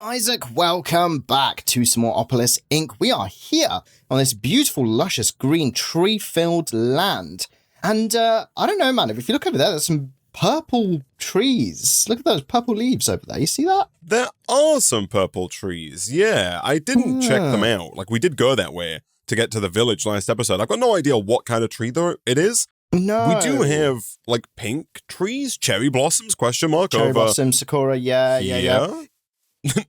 Isaac, welcome back to some more Opolis Inc. We are here on this beautiful, luscious, green, tree-filled land. And I don't know, man, if you look over there, there's some purple trees. Look at those purple leaves over there. You see that? There are some purple trees. Yeah, I didn't check them out. Like, we did go that way to get to the village last episode. I've got no idea what kind of tree it is. No. We do have, like, pink trees, cherry blossoms, question mark, Cherry over... blossom, sakura, yeah.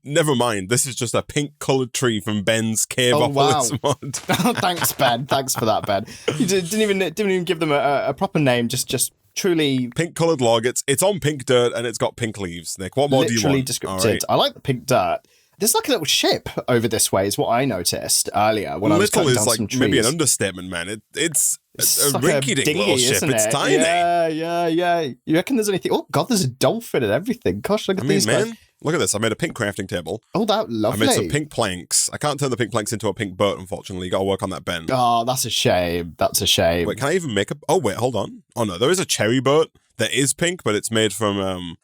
Never mind. This is just a pink-coloured tree from Ben's Cave Opolis mod. Thanks, Ben. Thanks for that, Ben. You didn't even give them a proper name. Just truly pink-coloured log. It's on pink dirt and it's got pink leaves. Nick, what more do you want? Literally descriptive. Right. I like the pink dirt. There's like a little ship over this way, is what I noticed earlier when I was cutting down some trees. Maybe an understatement, man. It's a like rinky-dink little ship. It's tiny. Yeah. You reckon there's anything? Oh God, there's a dolphin and everything. Gosh, look at these guys. Look at this. I made a pink crafting table. Oh, that lovely. I made some pink planks. I can't turn the pink planks into a pink boat, unfortunately. You got to work on that, Ben. Oh, that's a shame. That's a shame. Wait, can I even make a... Oh, wait, hold on. Oh, no, there is a cherry boat that is pink, but it's made from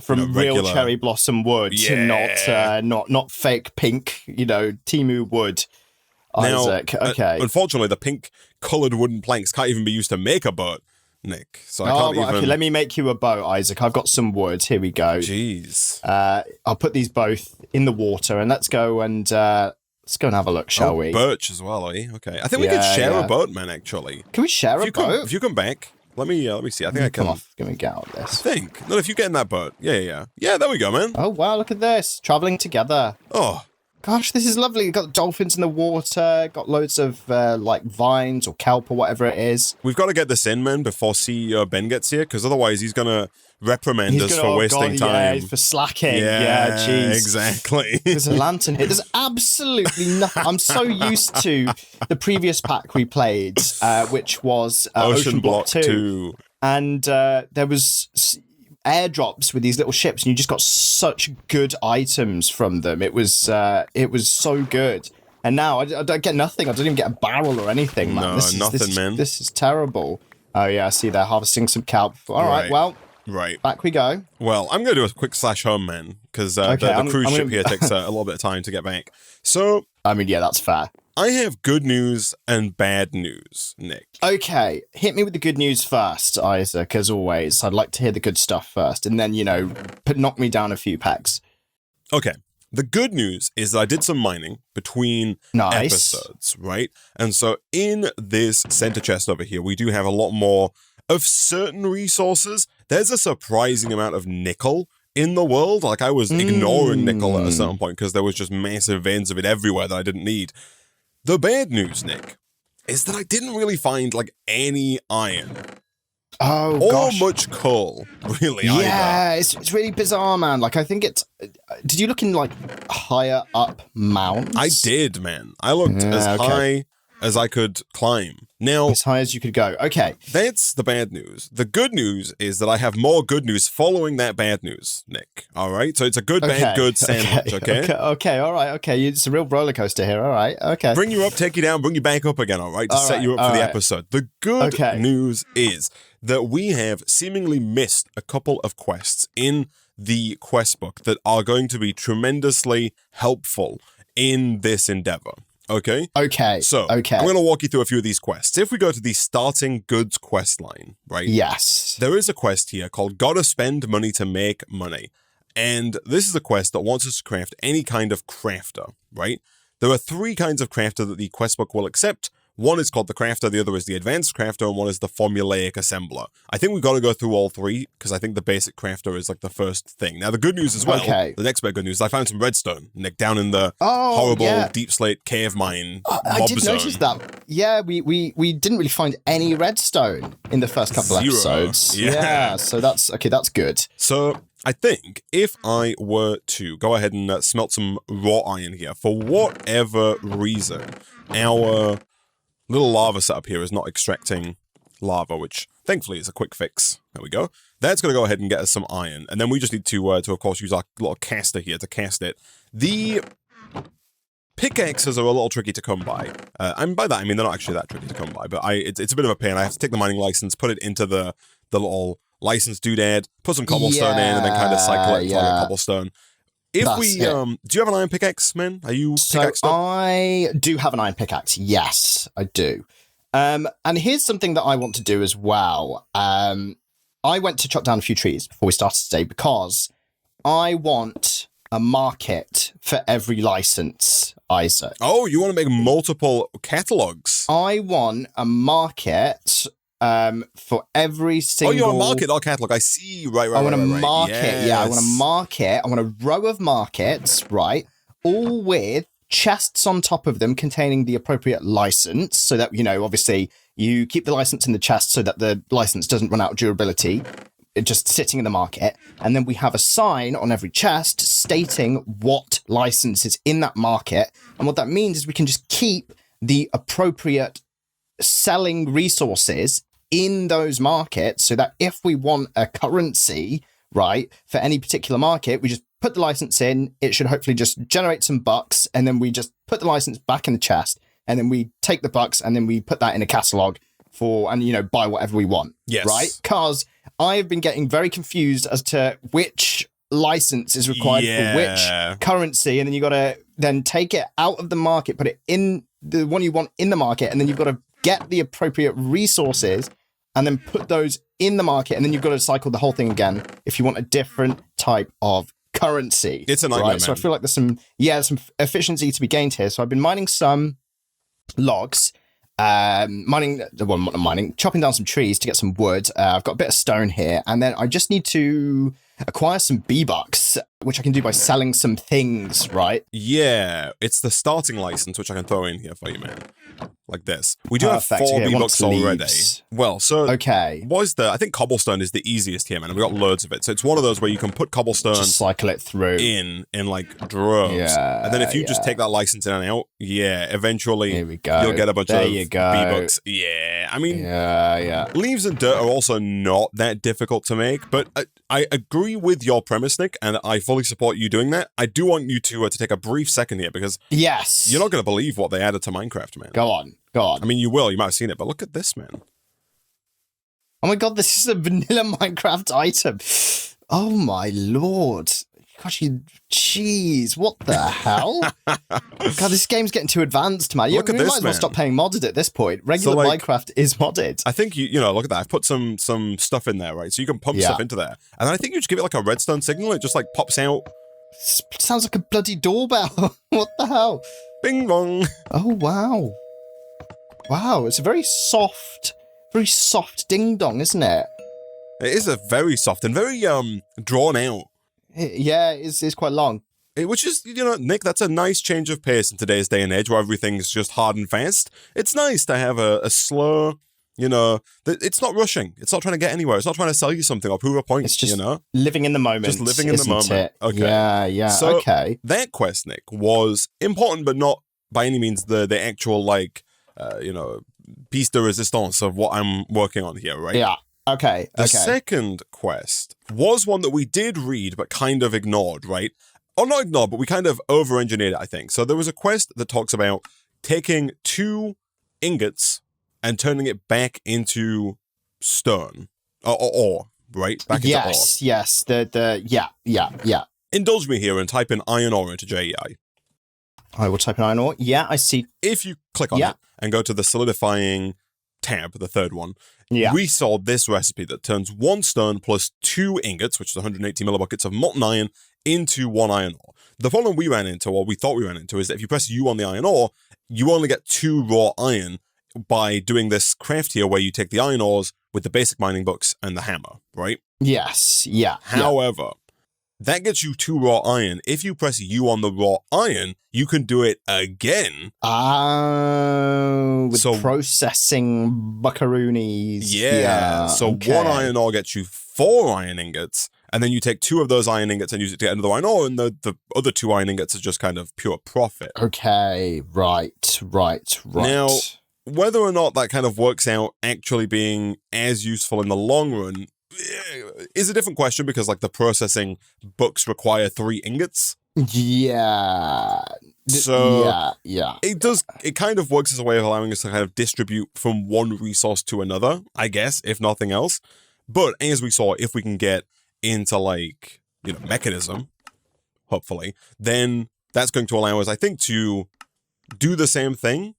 real cherry blossom wood, not fake pink, Timu wood. Isaac, okay. Unfortunately, the pink coloured wooden planks can't even be used to make a boat, Nick. So I can't even... Okay, let me make you a boat, Isaac. I've got some wood. Here we go. Jeez. I'll put these both in the water, and let's go and have a look, shall we? Birch as well, eh? Okay. I think we could share a boat, man, actually. Can we share a boat? If you come back... Let me see. I think I can. Come off. Can we get out of this? I think. No, if you get in that boat. Yeah. Yeah, there we go, man. Oh, wow. Look at this. Traveling together. Oh. Gosh, this is lovely. You've got dolphins in the water. Got loads of, vines or kelp or whatever it is. We've got to get this in, man, before CEO Ben gets here, because otherwise he's going to reprimand us for wasting time. Yeah, for slacking. Yeah, jeez. Exactly. There's a lantern here. There's absolutely nothing. I'm so used to the previous pack we played, which was Ocean Block 2. And there was airdrops with these little ships, and you just got such good items from them. It was so good. And now I don't get nothing. I don't even get a barrel or anything, man. Man. This is terrible. Oh, yeah, I see they're harvesting some kelp. All right, well... Right. Back we go. Well, I'm going to do a quick slash home, man, because the cruise ship here takes a little bit of time to get back. So... I mean, yeah, that's fair. I have good news and bad news, Nick. Okay, hit me with the good news first, Isaac, as always. I'd like to hear the good stuff first, and then, knock me down a few packs. Okay. The good news is that I did some mining between episodes, right? And so in this center chest over here, we do have a lot more of certain resources. There's a surprising amount of nickel in the world. Like, I was ignoring nickel at a certain point because there was just massive veins of it everywhere that I didn't need. The bad news, Nick, is that I didn't really find, any iron. Oh, gosh. Or much coal, really, either. Yeah, it's really bizarre, man. I think it's... Did you look in, higher up mounts? I did, man. I looked high as I could climb. Now, as high as you could go. Okay. That's the bad news. The good news is that I have more good news following that bad news, Nick. All right? So it's a good, bad, good sandwich, okay? Okay, all right, okay. It's a real roller coaster here, all right, okay. Bring you up, take you down, bring you back up again, all right? To set you up for the episode. The good news is that we have seemingly missed a couple of quests in the quest book that are going to be tremendously helpful in this endeavor. Okay? So, I'm going to walk you through a few of these quests. If we go to the starting goods quest line, right? Yes. There is a quest here called Gotta Spend Money to Make Money. And this is a quest that wants us to craft any kind of crafter, right? There are 3 kinds of crafter that the quest book will accept. One is called the crafter, the other is the advanced crafter, and one is the formulaic assembler. I think we've got to go through all 3, because I think the basic crafter is the first thing. Now, the good news as well, the next bit of good news, I found some redstone, Nick, down in the horrible deep slate cave mine I did notice that. Yeah, we didn't really find any redstone in the first couple of episodes. Yeah, so that's good. So... I think if I were to go ahead and smelt some raw iron here, for whatever reason, our little lava setup here is not extracting lava, which thankfully is a quick fix. There we go. That's going to go ahead and get us some iron. And then we just need to of course, use our little caster here to cast it. The pickaxes are a little tricky to come by. And by that, I mean they're not actually that tricky to come by, but it's a bit of a pain. I have to take the mining license, put it into the little license doodad, put some cobblestone in, and then kind of cycle it until I get cobblestone. If we, do you have an iron pickaxe, man? Are you pickaxed up? I do have an iron pickaxe. Yes, I do. And here's something that I want to do as well. I went to chop down a few trees before we started today because I want a market for every license, Isaac. Oh, you want to make multiple catalogs? I want a market for every single... Oh, you want a market, not catalog. I see. Right. I want a market. Yes. Yeah, I want a market. I want a row of markets, right? All with chests on top of them containing the appropriate license so that, obviously you keep the license in the chest so that the license doesn't run out of durability, just sitting in the market. And then we have a sign on every chest stating what license is in that market. And what that means is we can just keep the appropriate selling resources in those markets so that if we want a currency, right, for any particular market, we just put the license in, it should hopefully just generate some bucks, and then we just put the license back in the chest, and then we take the bucks, and then we put that in a catalog and buy whatever we want. Yes. Right? Because I've been getting very confused as to which license is required for which currency, and then you got to then take it out of the market, put it in the one you want in the market, and then you've got to get the appropriate resources and then put those in the market, and then you've got to cycle the whole thing again if you want a different type of currency. It's a nightmare, right? man. So I feel like there's some efficiency to be gained here. So I've been mining some logs, chopping down some trees to get some wood. I've got a bit of stone here, and then I just need to acquire some B-Bucks, which I can do by selling some things, right? Yeah, it's the starting license, which I can throw in here for you, man. Like this. We do Perfect. have 4 Here, B-Bucks already. Well, so okay. I think cobblestone is the easiest here, man, and we got loads of it. So it's one of those where you can put cobblestone, just cycle it through in like droves. Yeah, and then if you just take that license in and out, eventually here we go. You'll get a bunch there of you go. B-Bucks. Yeah, I mean, yeah. Leaves and dirt are also not that difficult to make, but I agree with your premise, Nick, and I fully support you doing that. I do want you to take a brief second here because yes, you're not going to believe what they added to Minecraft, man. Go on. I mean, you will. You might have seen it, but look at this, man. Oh my god, this is a vanilla Minecraft item. Oh my lord. Gosh, jeez, what the hell? God, this game's getting too advanced, man. Look at this, might as well man. stop paying modded at this point. Regular Minecraft is modded. I think look at that. I've put some stuff in there, right? So you can pump stuff into there, and then I think you just give it like a redstone signal. It just like pops out. Sounds like a bloody doorbell. What the hell? Bing bong. Oh wow. Wow, it's a very soft ding dong, isn't it? It is a very soft and very drawn out. Yeah, it's quite long. Which is, Nick, that's a nice change of pace in today's day and age where everything's just hard and fast. It's nice to have a slow, it's not rushing. It's not trying to get anywhere. It's not trying to sell you something or prove a point, It's just living in the moment. Just living in the moment. It? Okay. Yeah, so okay. That quest, Nick, was important, but not by any means the actual, piece de resistance of what I'm working on here, right? Yeah. Okay. The second quest was one that we did read but kind of ignored, right? Or not ignored, but we kind of over-engineered it, I think. So there was a quest that talks about taking 2 ingots and turning it back into stone. Or ore, right? Back into ore. Yes. Yeah. Indulge me here and type in iron ore into JEI. I will type in iron ore. Yeah, I see. If you click on it and go to the solidifying tab, the third one, we saw this recipe that turns 1 stone plus 2 ingots, which is 180 millibuckets of molten iron, into 1 iron ore. The problem we ran into, or we thought we ran into, is that if you press U on the iron ore, you only get 2 raw iron by doing this craft here where you take the iron ores with the basic mining books and the hammer, right? Yes, yeah. However, that gets you 2 raw iron. If you press U on the raw iron, you can do it again. With processing buckaroonies. Yeah. So 1 iron ore gets you 4 iron ingots, and then you take 2 of those iron ingots and use it to get another iron ore, and the other 2 iron ingots are just kind of pure profit. Okay, right. Now, whether or not that kind of works out actually being as useful in the long run is a different question because, the processing books require 3 ingots. Yeah. So yeah. It kind of works as a way of allowing us to kind of distribute from one resource to another, I guess, if nothing else. But as we saw, if we can get into mechanism, hopefully, then that's going to allow us, I think, to do the same thing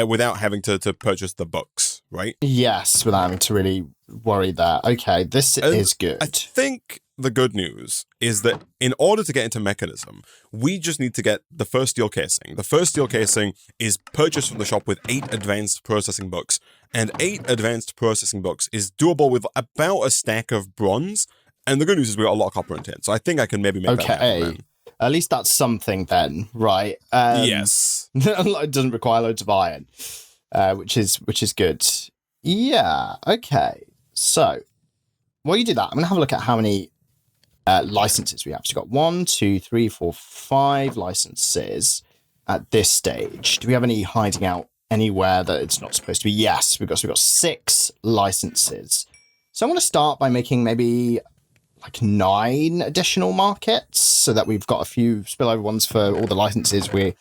without having to purchase the books, right? Yes, without having to really worry that. Okay, this is good. I think the good news is that in order to get into Mechanism, we just need to get the first steel casing. The first steel casing is purchased from the shop with 8 advanced processing books, and 8 advanced processing books is doable with about a stack of bronze. And the good news is we got a lot of copper and tin, so I think I can maybe make that happen, man. At least that's something then, right? Yes. It doesn't require loads of iron, which is good. Yeah, okay. So, while you do that, I'm going to have a look at how many licenses we have. So we've got 1, 2, 3, 4, 5 licenses at this stage. Do we have any hiding out anywhere that it's not supposed to be? Yes, we've got 6 licenses. So I'm going to start by making maybe like 9 additional markets so that we've got a few spillover ones for all the licenses we're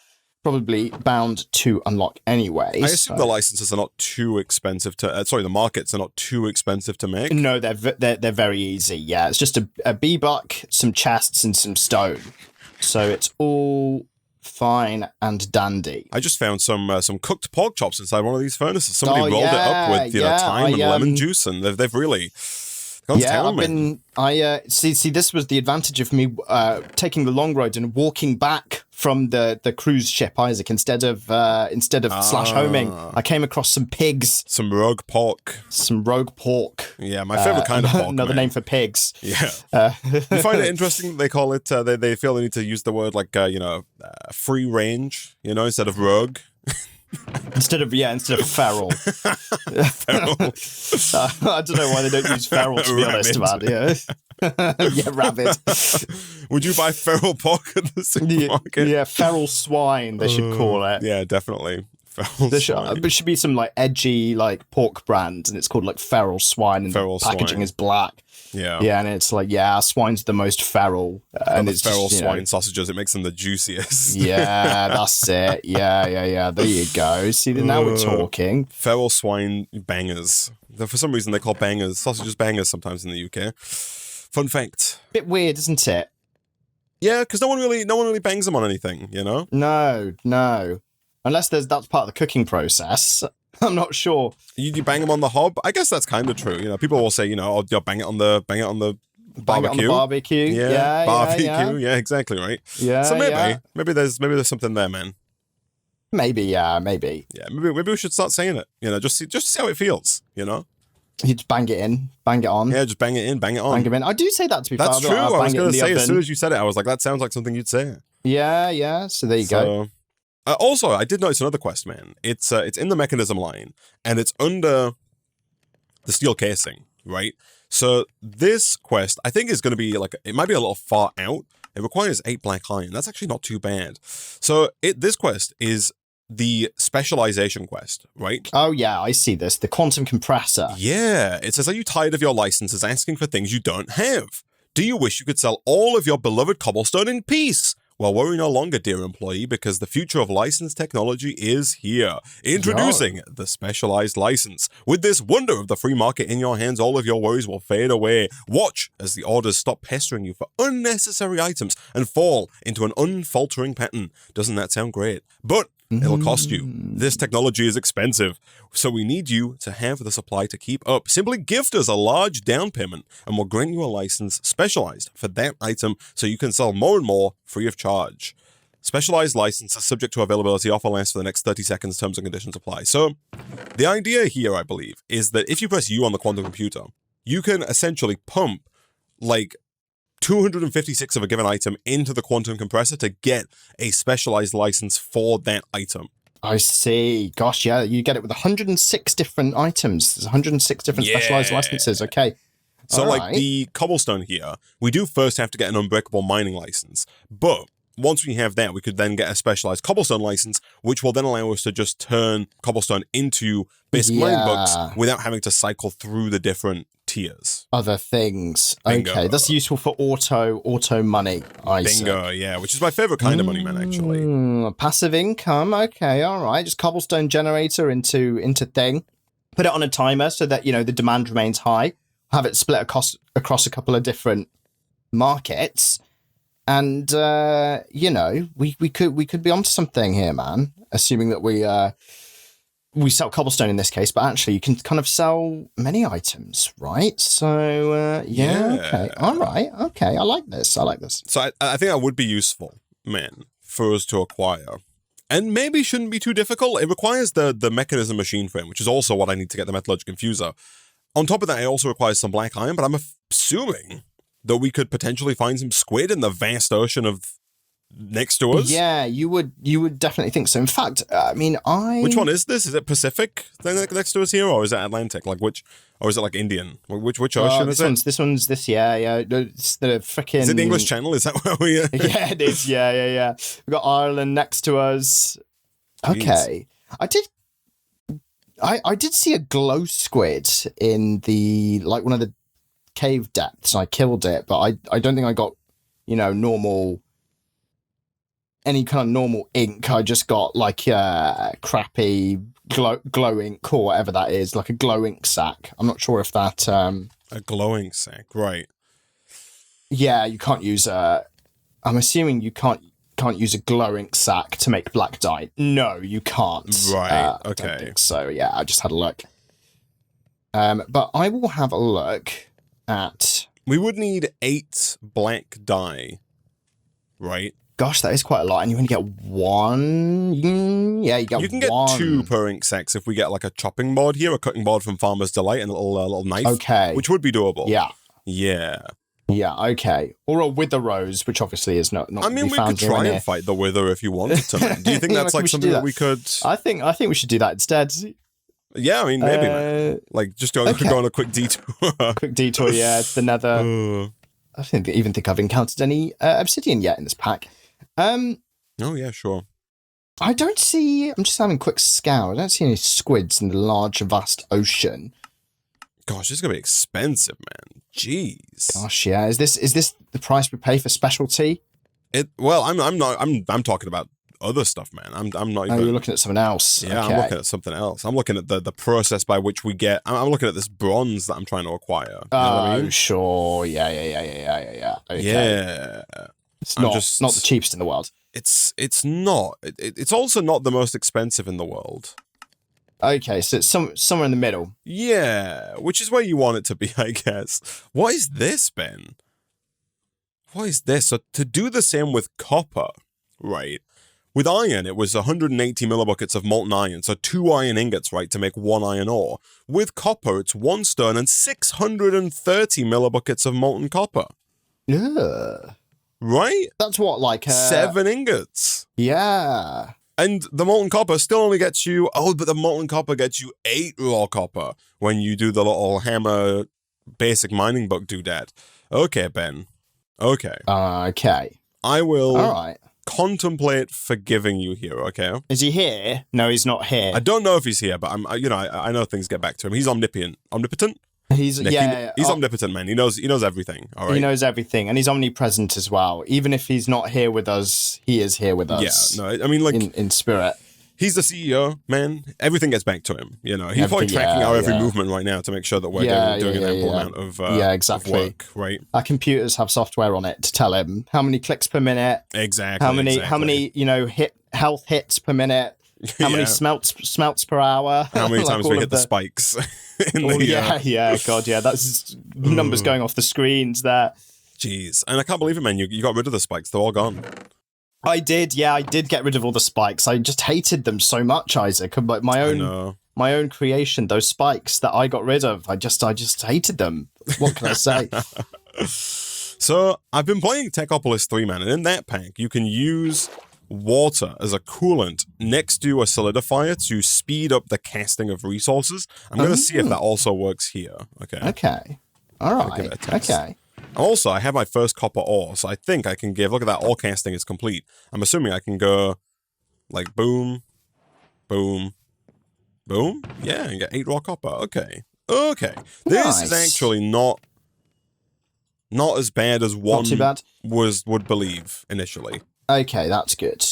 probably bound to unlock anyway. I assume the licenses are not too expensive to... the markets are not too expensive to make. No, they're very easy, yeah. It's just a B-buck, some chests, and some stone. So it's all fine and dandy. I just found some cooked pork chops inside one of these furnaces. Somebody rolled it up with thyme and lemon juice, and they've really... See, this was the advantage of me taking the long road and walking back from the cruise ship, Isaac, instead of slash homing. I came across some pigs. Some rogue pork. Yeah, my favorite kind of pork. Another name for pigs. Yeah. You find it interesting that they call it, they feel they need to use the word like, free range, instead of rogue. Instead of feral. Feral. I don't know why they don't use feral, to be honest about it. Yeah, rabid. Would you buy feral pork at the supermarket? Yeah, feral swine, they should call it. Yeah, definitely. There should be some like edgy like pork brand, and it's called like feral swine, and the packaging is black. Yeah, and it's like swine's the most feral, and it's feral just, swine sausages. It makes them the juiciest. Yeah, that's it. Yeah. There you go. See, now we're talking. Feral swine bangers. For some reason, they call sausages bangers sometimes in the UK. Fun fact. Bit weird, isn't it? Yeah, because no one really bangs them on anything, No. Unless that's part of the cooking process. I'm not sure. You bang them on the hob? I guess that's kind of true. People will say, bang it on the barbecue. Bang it on the barbecue. Yeah, barbecue. Yeah, exactly right. Yeah. So maybe there's something there, man. Maybe. Yeah, maybe we should start saying it. Just see how it feels. You just bang it in, bang it on. Yeah, just bang it in, bang it on. Bang it in. I do say that, to be fair. That's true. I was going to say, as soon as you said it, I was like, that sounds like something you'd say. Yeah. So there you go. Also, I did notice another quest, man. It's in the Mechanism line, and it's under the steel casing, right? So this quest, I think, is going to be it might be a little far out. It requires 8 black iron. That's actually not too bad. So this quest is the specialization quest, right? Oh yeah, I see this. The quantum compressor. Yeah, it says, are you tired of your licenses asking for things you don't have? Do you wish you could sell all of your beloved cobblestone in peace? Well, worry no longer, dear employee, because the future of licensed technology is here. Introducing the Specialized License. With this wonder of the free market in your hands, all of your worries will fade away. Watch as the orders stop pestering you for unnecessary items and fall into an unfaltering pattern. Doesn't that sound great? But it'll cost you. This technology is expensive, so we need you to have the supply to keep up. Simply gift us a large down payment, and we'll grant you a license specialized for that item so you can sell more and more free of charge. Specialized license is subject to availability. Offer lasts for the next 30 seconds. Terms and conditions apply. So the idea here, I believe, is that if you press U on the quantum computer, you can essentially pump 256 of a given item into the quantum compressor to get a specialized license for that item. I see. Gosh, yeah, you get it with 106 different items. There's 106 different specialized licenses. Okay. So the cobblestone here, we do first have to get an unbreakable mining license. But once we have that, we could then get a specialized cobblestone license, which will then allow us to just turn cobblestone into basic mining books without having to cycle through the different tiers. Other things. Bingo. Okay, that's useful for auto money. Bingo, yeah, which is my favorite kind of money, man, actually. Passive income. Okay, all right. Just cobblestone generator into thing. Put it on a timer so that, the demand remains high. Have it split across a couple of different markets. And we could be onto something here, man. Assuming that we sell cobblestone in this case, but actually you can kind of sell many items, right? So okay, all right, okay, I like this. So I think that would be useful, man, for us to acquire. And maybe shouldn't be too difficult. It requires the mechanism machine frame, which is also what I need to get the metallurgic infuser. On top of that, it also requires some black iron, but I'm assuming that we could potentially find some squid in the vast ocean of next to us. Yeah, you would definitely think so. In fact, I mean, Which one is this? Is it Pacific next to us here, or is it Atlantic? Like or is it like Indian? Which ocean is it? This one's yeah. It's the freaking. Is it the English Channel? Is that where we? Yeah, it is. Yeah. We've got Ireland next to us. Okay, Jeez. I did see a glow squid in one of the cave depths. I killed it, but I don't think I got any kind of normal ink. I just got like crappy glow ink or whatever that is, like a glow ink sack. I'm not sure if that a glowing sack, right? Yeah, you can't use I'm assuming you can't use a glow ink sack to make black dye. No, you can't. Right. Okay. I don't think so yeah, I just had a look. But I will have a look at. We would need 8 black dye, right? Gosh, that is quite a lot, and you only get 1. Yeah, you can get 2 per ink sacks if we get like a chopping board here, a cutting board from Farmer's Delight, and a little knife. Okay, which would be doable. Yeah. Okay, or a wither rose, which obviously is not. I mean, we could try and fight the wither if you wanted to. Do you think that's like something that we could? I think we should do that instead. Yeah, I mean, maybe, man. Like, just go on a quick detour. Quick detour, yeah. It's the nether. I don't even think I've encountered any obsidian yet in this pack. Oh, yeah, sure. I'm just having a quick scour. I don't see any squids in the large, vast ocean. Gosh, this is going to be expensive, man. Jeez. Gosh, yeah. Is this the price we pay for specialty? Well, I'm talking about other stuff, man. I'm not even. Oh, you're looking at something else. Yeah, okay. I'm looking at something else. I'm looking at the process by which we get. I'm looking at this bronze that I'm trying to acquire. You know what I mean? Sure. Yeah. Okay. Yeah. It's not the cheapest in the world. It's not. It's also not the most expensive in the world. Okay, so it's somewhere in the middle. Yeah, which is where you want it to be, I guess. What is this, Ben? What is this? So to do the same with copper, right? With iron, it was 180 millibuckets of molten iron, so 2 iron ingots, right, to make 1 iron ore. With copper, it's 1 stone and 630 millibuckets of molten copper. Yeah. Right? That's what, like 7 ingots. Yeah. And the molten copper still only gets you. Oh, but the molten copper gets you 8 raw copper when you do the little hammer basic mining book doodad. Okay, Ben. Okay. Okay. I will. All right. Contemplate forgiving you here. Okay. Is he here? No, he's not here. I don't know if he's here, but I know things get back to him. He's omnipotent. He's omnipotent, man. He knows everything. All right. He knows everything, and he's omnipresent as well. Even if he's not here with us, he is here with us. Yeah. No, I mean, like in spirit. He's the CEO, man. Everything gets back to him. You know, he's probably tracking our every movement right now to make sure that we're doing an ample amount of exactly. of work, right? Our computers have software on it to tell him how many clicks per minute, exactly. How many health hits per minute, how many smelts per hour, how many times we hit the spikes. God, yeah, that's numbers going off the screens there. Jeez, and I can't believe it, man. You got rid of the spikes; they're all gone. I did get rid of all the spikes. I just hated them so much, Isaac. Like my own creation, those spikes that I got rid of. I just hated them. What can I say? So I've been playing Opolis 3, man, and in that pack you can use water as a coolant next to a solidifier to speed up the casting of resources. I'm going to see if that also works here. Okay. All right. Okay. Also, I have my first copper ore, so I think I can look at that, ore casting is complete. I'm assuming I can go, like, boom, boom, boom. Yeah, and get 8 raw copper. Okay. This is actually not as bad as one would believe initially. Okay, that's good.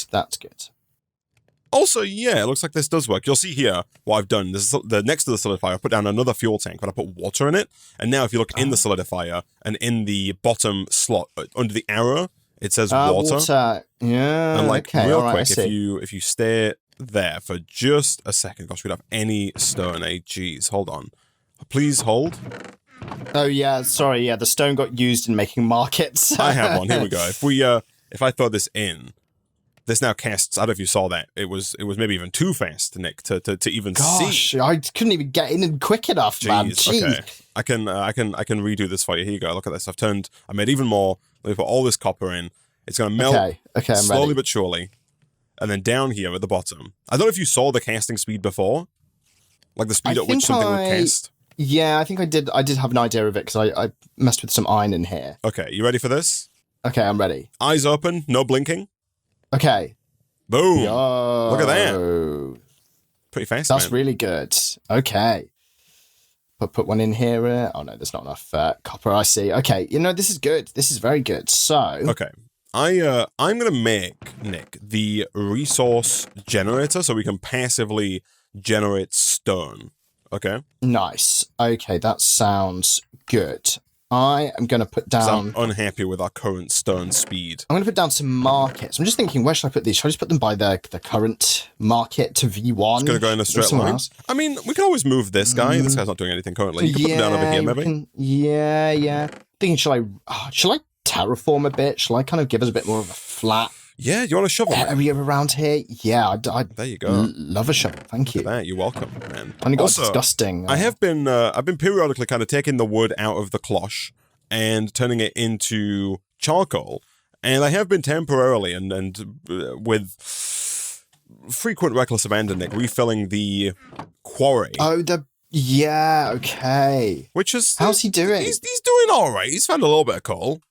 Also, yeah, it looks like this does work. You'll see here what I've done. This is next to the solidifier, I put down another fuel tank, but I put water in it. And now if you look in the solidifier and in the bottom slot under the arrow, It says water. Yeah. And like okay, real right, quick, if you stay there for just a second, gosh, we don't have any stone. Jeez, hold on. Please hold. Oh yeah, sorry. Yeah, the stone got used in making markets. I have one. Here we go. If I throw this in, this now casts. I don't know if you saw that. It was maybe even too fast, Nick, to even see. Gosh, I couldn't even get in quick enough, man. Jeez. Okay. I can redo this for you. Here you go. Look at this. I made even more. Let me put all this copper in. It's gonna melt okay, I'm slowly ready. but surely. And then down here at the bottom. I don't know if you saw the casting speed before. Like the speed at which something would cast. Yeah, I think I did have an idea of it because I messed with some iron in here. Okay, you ready for this? Okay, I'm ready. Eyes open, no blinking. Okay. Boom. Yo. Look at that. Pretty fast, That's man. really good. Okay. Put one in here. Oh, no, there's not enough copper, I see. Okay, this is good. This is very good. So... Okay. I'm going to make, Nick, the resource generator so we can passively generate stone. Okay? Nice. Okay, that sounds good. I am going to put down... I'm unhappy with our current stone speed. I'm going to put down some markets. I'm just thinking, where should I put these? Should I just put them by the current market to V1? It's going to go in a straight line. Else? I mean, we can always move this guy. This guy's not doing anything currently. You can put him down over here, maybe? Yeah. Thinking, shall I terraform a bit? Shall I kind of give us a bit more of a flat... Yeah, you want a shovel? Area around here? Yeah, I there you go. Love a shovel. Thank you. You're welcome, man. And it got disgusting. I've been periodically kind of taking the wood out of the cloche and turning it into charcoal, and I have been temporarily and with frequent reckless abandon, Nick, refilling the quarry. Yeah, okay. Which is how's he doing? He's doing all right. He's found a little bit of coal.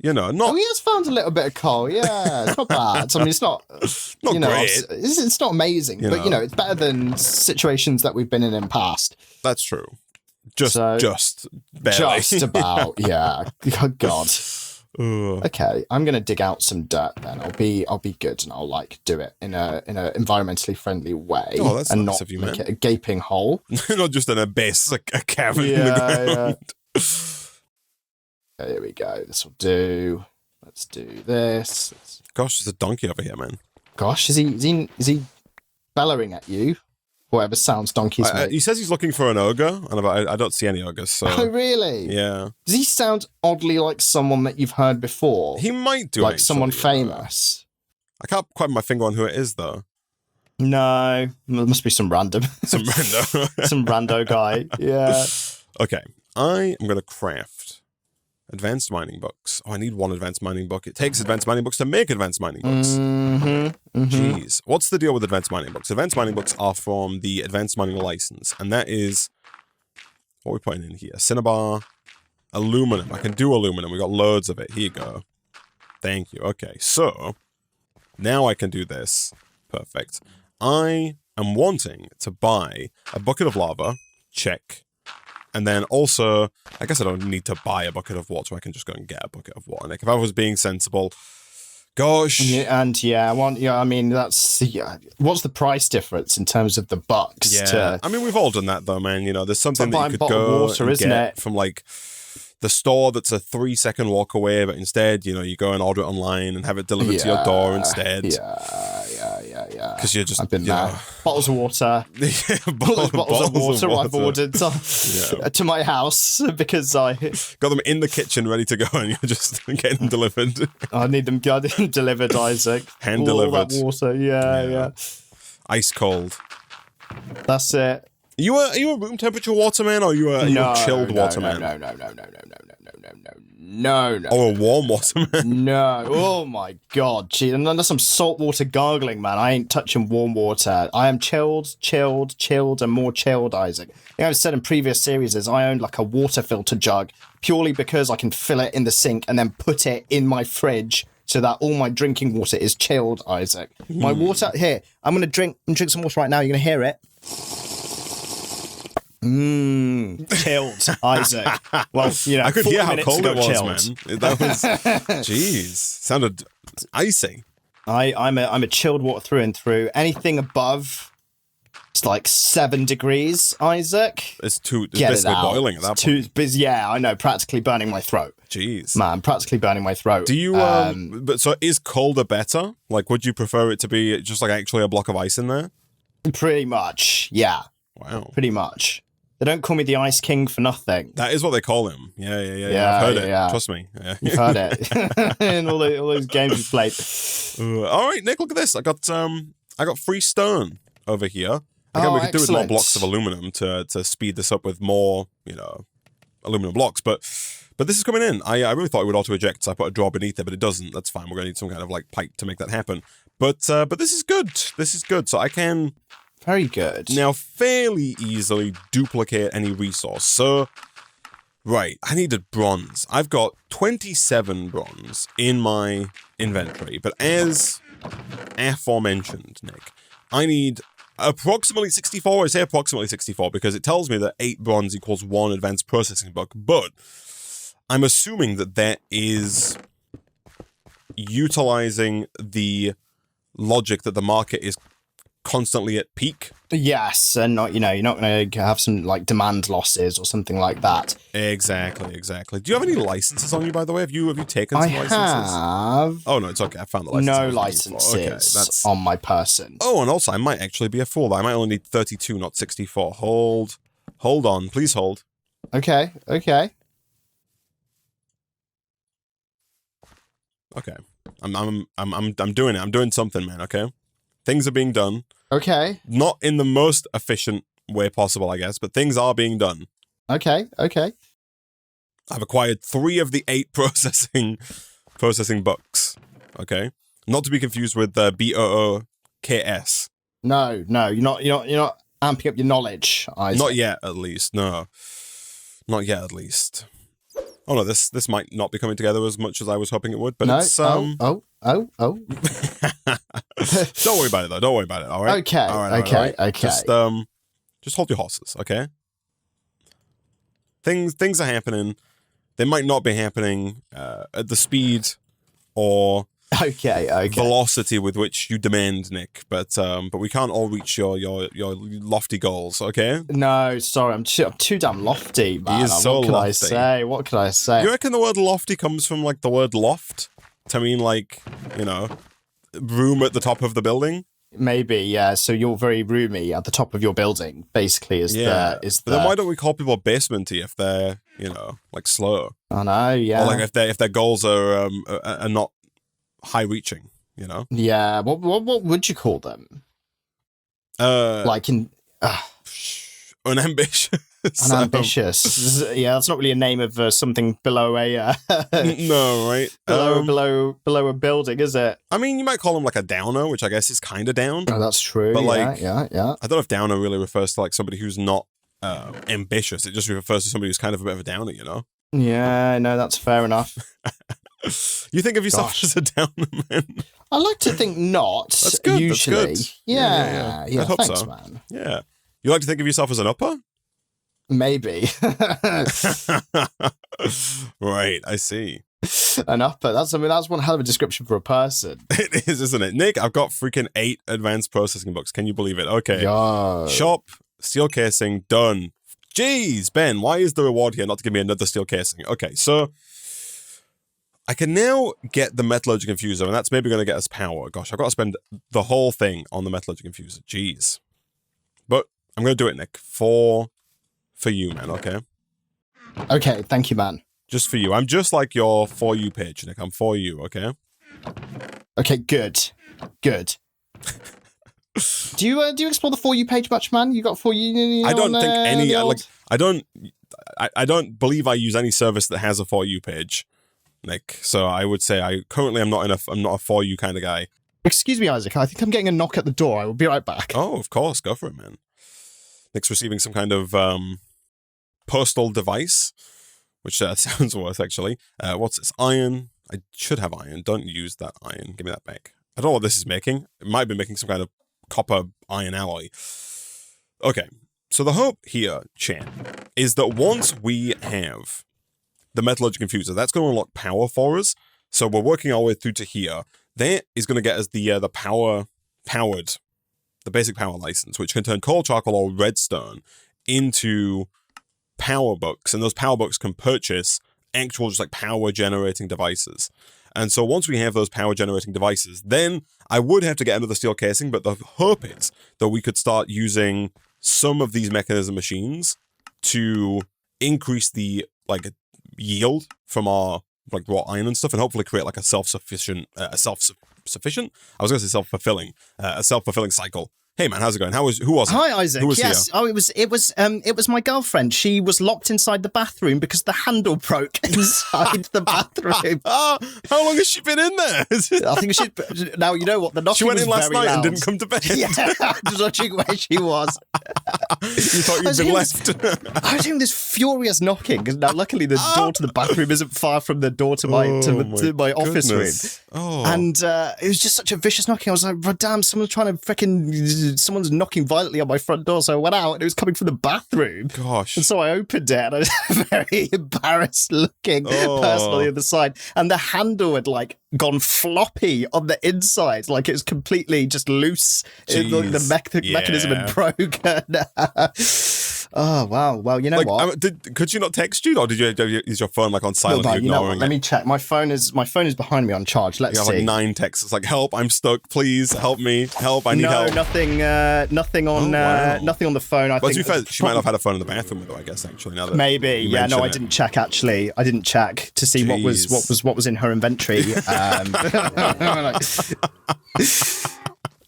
He has found a little bit of coal. Yeah, it's not bad. I mean, it's not great. It's not amazing, but it's better than situations that we've been in past. That's true. Just barely. Just about. Yeah. God. Okay, I'm gonna dig out some dirt. Then I'll be good, and I'll do it in a environmentally friendly way. Oh, that's and nice not of you, make man. it a gaping hole. Not just an abyss, a cavern in the ground. Yeah. Okay, here we go. This will do. Let's do this. Gosh, there's a donkey over here, man. Gosh, is he bellowing at you? Whatever sounds donkeys make. He says he's looking for an ogre, and I don't see any ogres. So. Oh, really? Yeah. Does he sound oddly like someone that you've heard before? He might do, like actually, someone famous. I can't quite put my finger on who it is, though. No, there must be some random, some rando guy. Yeah. Okay, I am gonna craft advanced mining books. Oh, I need one advanced mining book. It takes advanced mining books to make advanced mining books. Jeez. What's the deal with advanced mining books? Advanced mining books are from the advanced mining license, and that is what we're putting in here. Cinnabar, aluminum. I can do aluminum. We got loads of it. Here you go. Thank you. Okay, so now I can do this. Perfect. I am wanting to buy a bucket of lava. Check. And then also, I guess I don't need to buy a bucket of water. I can just go and get a bucket of water. Like, if I was being sensible, gosh. I mean, that's what's the price difference in terms of the bucks? Yeah, I mean, we've all done that though, man. There's something that you could go water, and isn't get it? from like the store that's a 3-second walk away, but instead, you go and order it online and have it delivered to your door instead. Yeah. Because you're just, I've been there. Bottles of water. bottles of water I've ordered to my house because I got them in the kitchen ready to go, and you're just getting them delivered. I need them delivered, Isaac. Hand delivered. All that water, yeah. Ice cold. That's it. Are you a room temperature water man, or are you a chilled water man? No. Or a warm water man? No. Oh my God. Gee, unless I'm saltwater gargling, man, I ain't touching warm water. I am chilled, and more chilled, Isaac. I've said in previous series is I own like a water filter jug purely because I can fill it in the sink and then put it in my fridge so that all my drinking water is chilled, Isaac. My water here. I'm gonna drink some water right now. You're gonna hear it. Chilled, Isaac. Well, I could hear how cold it was, chilled. man. That was, jeez, sounded icy. I'm a chilled water through and through. Anything above, it's like 7 degrees, Isaac. It's basically boiling at that point. Yeah, I know, practically burning my throat. Jeez. Man, I'm practically burning my throat. Do you, but so is colder better? Like, would you prefer it to be just like actually a block of ice in there? Pretty much, yeah. Wow. Pretty much. They don't call me the Ice King for nothing. That is what they call him. Yeah. I've heard it. Yeah. Trust me. Yeah. You've heard it. In all those games you've played. All right, Nick, look at this. I got free stone over here. Again, we could do with more blocks of aluminum to speed this up with more, aluminum blocks. But this is coming in. I really thought it would auto-eject, so I put a drawer beneath it, but it doesn't. That's fine. We're going to need some kind of like pipe to make that happen. But this is good. This is good. So I can... Very good. Now, fairly easily duplicate any resource. So, right, I needed bronze. I've got 27 bronze in my inventory. But as aforementioned, Nick, I need... approximately 64. I say approximately 64 because it tells me that 8 bronze equals 1 advanced processing block, but I'm assuming that is utilizing the logic that the market is constantly at peak. Yes, and not, you're not going to have some like demand losses or something like that. Exactly. Do you have any licenses on you, by the way? Have you taken some licenses? I have. Oh no, it's okay. I found the licenses. No licenses on my person. Oh, and also I might actually be a fool. I might only need 32, not 64. Hold on, please hold. Okay. Okay. I'm doing it. I'm doing something, man. Okay. Things are being done. Okay. Not in the most efficient way possible, I guess, but things are being done. Okay. I've acquired 3 of the 8 processing books. Okay. Not to be confused with the BOOKS. No, you're not amping up your knowledge, Isaac. Not yet, at least. No. Not yet, at least. Oh no, this might not be coming together as much as I was hoping it would, but no. it's Oh. Don't worry about it though. Don't worry about it. All right. Okay. All right. Just hold your horses, okay? Things are happening. They might not be happening at the speed or velocity with which you demand, Nick. But we can't all reach your lofty goals, okay? No, sorry, I'm too damn lofty, man. He is so what can lofty. What can I say? You reckon the word lofty comes from like the word loft? To mean like, room at the top of the building? Maybe, yeah. So you're very roomy at the top of your building, basically, But then why don't we call people basementy if they're, like slow? I know, yeah. Or like if their goals are not high reaching, Yeah. What would you call them? Like in unambitious. Unambitious. Yeah, that's not really a name of something below a no, right? below a building, is it? I mean, you might call them like a downer, which I guess is kind of down. Oh, that's true. But like, yeah. I don't know if downer really refers to like somebody who's not ambitious. It just refers to somebody who's kind of a bit of a downer, Yeah, no, that's fair enough. You think of yourself as a downer, man? I like to think not. That's good. Usually. That's good. Yeah. I hope thanks, so. Man. Yeah. You like to think of yourself as an upper? Maybe. Right, I see. An upper. That's one hell of a description for a person. It is, isn't it? Nick, I've got freaking 8 advanced processing books. Can you believe it? Okay. Yo. Shop, steel casing, done. Jeez, Ben, why is the reward here not to give me another steel casing? Okay, so I can now get the metallurgic infuser, and that's maybe going to get us power. Gosh, I've got to spend the whole thing on the metallurgic infuser. Jeez. But I'm going to do it, Nick, for you, man, okay? Okay, thank you, man. Just for you. I'm just like your For You page, Nick. I'm for you, okay? Okay, good. Do you explore the For You page much, man? You got For You? I don't think any. I don't believe I use any service that has a For You page, Nick. So I would say I'm not a For You kind of guy. Excuse me, Isaac. I think I'm getting a knock at the door. I will be right back. Oh, of course. Go for it, man. Nick's receiving some kind of postal device, which sounds worse, actually. What's this? Iron. I should have iron. Don't use that iron. Give me that back. I don't know what this is making. It might be making some kind of copper iron alloy. Okay. So the hope here, chat, is that once we have the metallurgic infuser, that's going to unlock power for us. So we're working our way through to here. That is going to get us the basic power license, which can turn coal, charcoal, or redstone into power books, and those power books can purchase actual just like power generating devices. And so once we have those power generating devices, then I would have to get another steel casing, but the hope is that we could start using some of these mechanism machines to increase the like yield from our like raw iron and stuff, and hopefully create like a self-fulfilling cycle. Hey man, how's it going? Who was it? Hi Isaac. Who was yes. here? Oh, it was my girlfriend. She was locked inside the bathroom because the handle broke inside the bathroom. How long has she been in there? I think she. Now you know what the knocking. She went was in last very night and loud. didn't come to bed. Yeah, I was watching where she was. You thought you'd been left. I was hearing this furious knocking. Now, luckily, the door to the bathroom isn't far from the door to my my office room. Oh. And it was just such a vicious knocking. I was like, damn, someone's knocking violently on my front door. So I went out and it was coming from the bathroom. Gosh. And so I opened it and I was a very embarrassed looking person on the other side. And the handle had like gone floppy on the inside. Like it was completely just loose. The mechanism had broken. Oh, wow. Well, you know what? Could you not text you, or is your phone like on silent? No, you you know what? ignoring Let it? me check. My phone is behind me on charge. Let's You have see. like 9 texts. It's like, help, I'm stuck. Please help me. Help, I need help. Nothing on nothing on the phone. I But think to be fair, she might have had a phone in the bathroom with her, I guess, actually. Now that maybe. you Yeah, no, mention I it. didn't check actually. I didn't check to see what was in her inventory.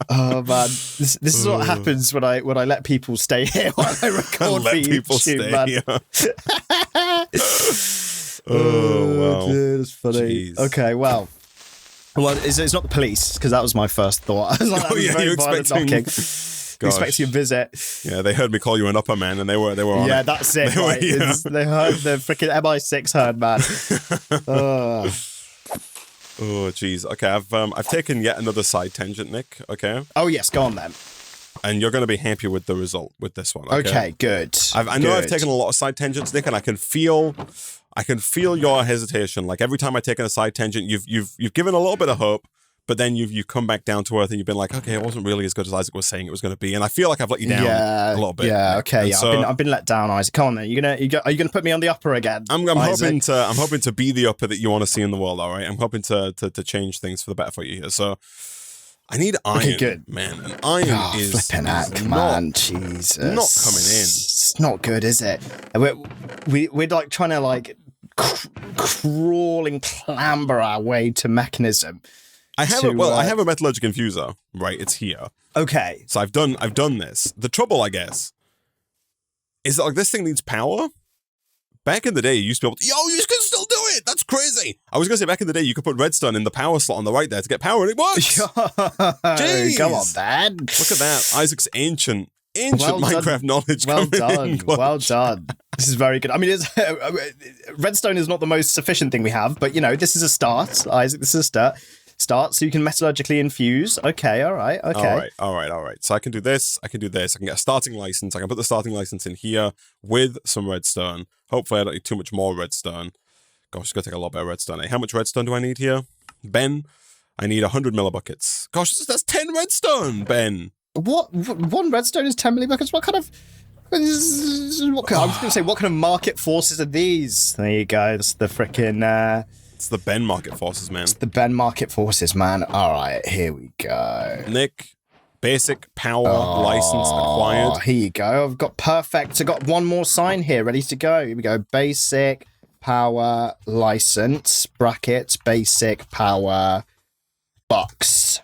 Oh man, this is what happens when I let people stay here while I record Let for people YouTube, stay man. here. Oh, dude, it's funny. Jeez. Okay, well, it's not the police because that was my first thought. I was like, that was very you're violent expecting. knocking. Gosh. Expecting a visit. Yeah, they heard me call you an upper man, and they were on Yeah, it. that's it. They were- Right? yeah. They heard the freaking MI6 heard, man. Oh, jeez. Okay, I've taken yet another side tangent, Nick. Okay, Oh yes, go on then. and you're going to be happy with the result with this one. Okay, good. I know I've Good. taken a lot of side tangents, Nick, and I can feel your hesitation. Like every time I've taken a side tangent, you've given a little bit of hope, but then you've come back down to earth and you've been like, okay, it wasn't really as good as Isaac was saying it was going to be, and I feel like I've let you down a little bit. Yeah, okay. And Yeah, so I've been let down, Isaac. Come on, then. Are you gonna put me on the upper again? I'm hoping to be the upper that you want to see in the world. All right, I'm hoping to change things for the better for you here. So I need iron, Okay, good. man. And iron is flipping heck, not- man. Jesus, not coming in. It's not good, is it? We're like trying to like crawl and clamber our way to mechanism. I have I have a metallurgic infuser. Right, it's here. Okay. So I've done this. The trouble, I guess, is that like this thing needs power. Back in the day, you used to be able to, you can still do it. That's crazy. I was going to say back in the day, you could put redstone in the power slot on the right there to get power, and it works. Jeez. Come on, man. Look at that. Isaac's ancient Well done. Minecraft knowledge Well coming done. in. Clutch. Well done. This is very good. I mean, redstone is not the most sufficient thing we have, but this is a start, Isaac. This is a start, so you can metallurgically infuse. Okay, all right, okay. All right. So I can do this. I can get a starting license. I can put the starting license in here with some redstone. Hopefully I don't need too much more redstone. Gosh, it's going to take a lot better redstone. How much redstone do I need here? Ben, I need 100 millibuckets. Gosh, that's 10 redstone, Ben. What? One redstone is 10 millibuckets? What kind of... I was going to say, what kind of market forces are these? There you go. That's the frickin'... It's the Ben market forces, man. the Ben market forces, man. All right, here we go. Nick, basic power license acquired. Here you go. I've got perfect. I've got one more sign here ready to go. Here we go. Basic power license, brackets, basic power box.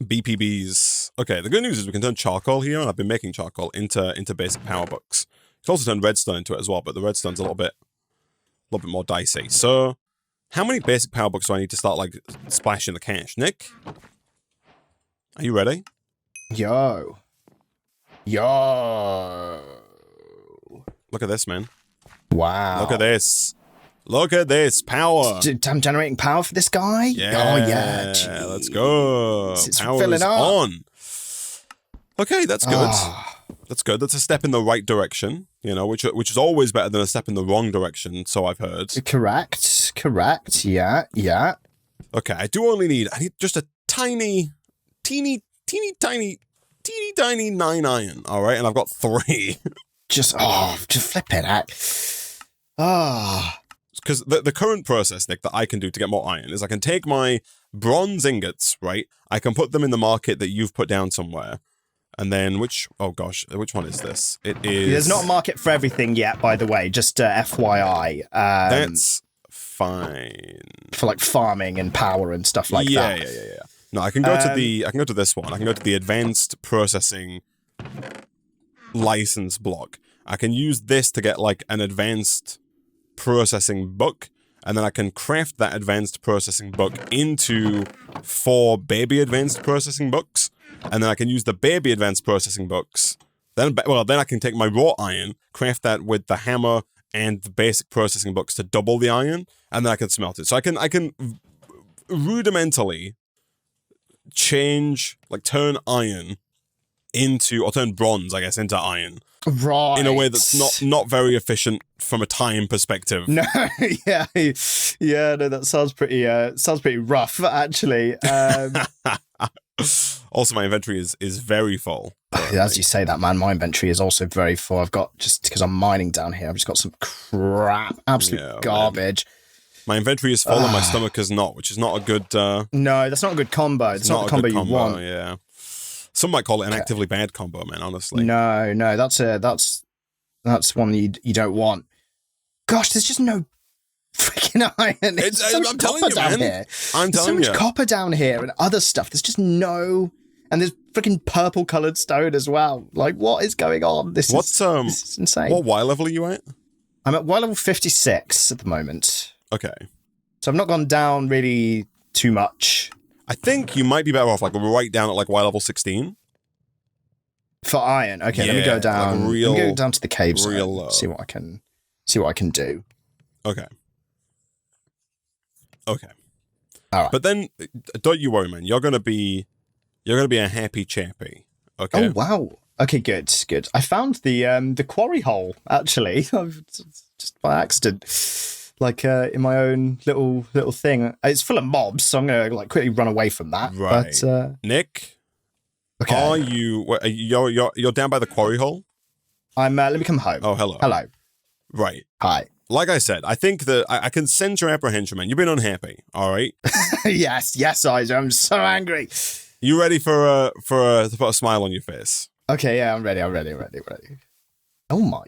BPBs. Okay, the good news is we can turn charcoal here, and I've been making charcoal into basic power bucks. You can also turn redstone into it as well, but the redstone's a little bit more dicey. So, how many basic power bucks do I need to start like splashing the cash, Nick? Are you ready? Yo. Look at this, man. Wow. Look at this. Look at this power. I'm generating power for this guy? Yeah. Oh, yeah. Let's go. It's Power filling is up. on. Okay, that's good. Ah. That's good. That's a step in the right direction, which is always better than a step in the wrong direction, so I've heard. Correct. Yeah. Okay, I need just a teeny tiny 9 iron, all right? And I've got 3. Just flip it out. because the current process, Nick, that I can do to get more iron is I can take my bronze ingots, right? I can put them in the market that you've put down somewhere. And then which one is this? It is... There's not a market for everything yet, by the way, just FYI. That's fine. For like farming and power and stuff like that. Yeah. No, I can go to this one. I can go to the advanced processing license block. I can use this to get like an advanced processing book, and then I can craft that advanced processing book into 4 baby advanced processing books, and then I can use the baby advanced processing books. Then I can take my raw iron, craft that with the hammer and the basic processing books to double the iron, and then I can smelt it. So I can rudimentally turn iron into, or turn bronze, I guess, into iron. Right. In a way that's not very efficient from a time perspective. No, yeah, no, that sounds pretty rough, actually. Also, my inventory is very full. As you say that, man, my inventory is also very full. I've got, just because I'm mining down here, I've just got some crap, absolute garbage. Man. My inventory is full and my stomach is not, which is not a good... No, that's not a good combo. It's not the combo you want. Yeah. Some might call it an actively bad combo, man, honestly. No, that's one you don't want. Gosh, there's just no freaking iron. I'm telling you, man. Here. I'm telling you. There's so much copper down here and other stuff. There's just no... And there's freaking purple-coloured stone as well. Like, what is going on? This is insane. What Y level are you at? I'm at Y level 56 at the moment. Okay. So I've not gone down really too much. I think you might be better off, like, right down at, like, Y level 16. For iron. Okay, let me go down. Like let me go down to the cave zone. Real low. See what I can do. Okay. All right. But then, don't you worry, man. You're gonna be a happy chappy. Okay. Oh wow. Okay, good. I found the quarry hole actually, just by accident. Like in my own little thing. It's full of mobs, so I'm gonna like quickly run away from that. Right. But, Nick, okay. are you're down by the quarry hole? I'm. Let me come home. Oh, hello. Hello. Right. Hi. Like I said, I think that I can sense your apprehension, man. You've been unhappy. All right. yes, Isaac. I'm so angry. You ready to put a smile on your face? Okay. Yeah, I'm ready. Oh my.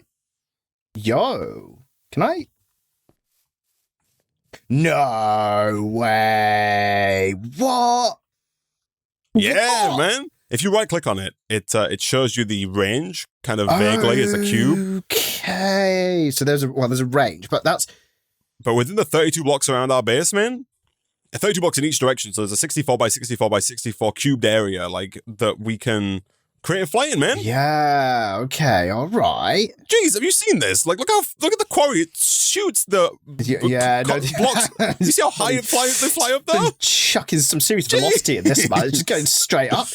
Yo. Can I? No way. What? Yeah, what? man. If you right click on it, it shows you the range kind of vaguely as a cube. Okay. So there's a range, but within the 32 blocks around our base, man, 32 blocks in each direction, so there's a 64 by 64 by 64 cubed area like that we can create a flying, man. Yeah, okay, all right. Jeez, have you seen this? Like, look at the quarry. It shoots the blocks. You see how high they fly up there? Chucking some serious velocity at this, man. It's just going straight up.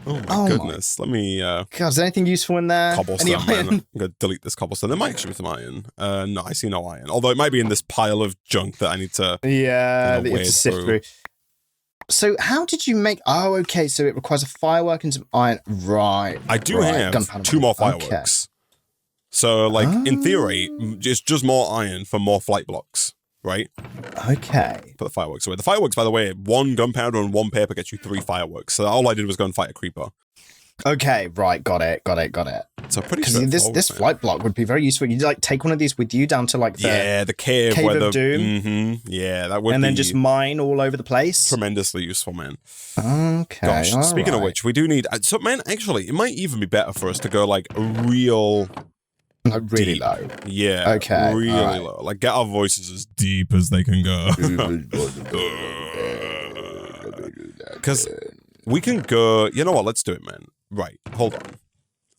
Oh my goodness. Let me... God, is there anything useful in there? Cobblestone, man. I'm going to delete this cobblestone. There might actually be some iron. No, I see no iron. Although it might be in this pile of junk that I need to... Yeah, that you have to sift through. So how did you make... Oh, okay, so it requires a firework and some iron. Right. I do have 2 more fireworks. Okay. So, like, in theory, it's just more iron for more flight blocks, right? Okay. Put the fireworks away. The fireworks, by the way, 1 gunpowder and 1 paper gets you 3 fireworks. So all I did was go and fight a creeper. Okay, right, got it. So pretty straightforward. This flight block would be very useful. You'd like take one of these with you down to like the cave where of Doom. Mm-hmm, yeah, that would and be then just mine all over the place. Tremendously useful, man. Okay. Gosh, speaking of which, we do need. So, man, actually, it might even be better for us to go like real. Like really deep. Low. Yeah. Okay. Really low. Like get our voices as deep as they can go. Because we can go. You know what? Let's do it, man. Right. Hold on.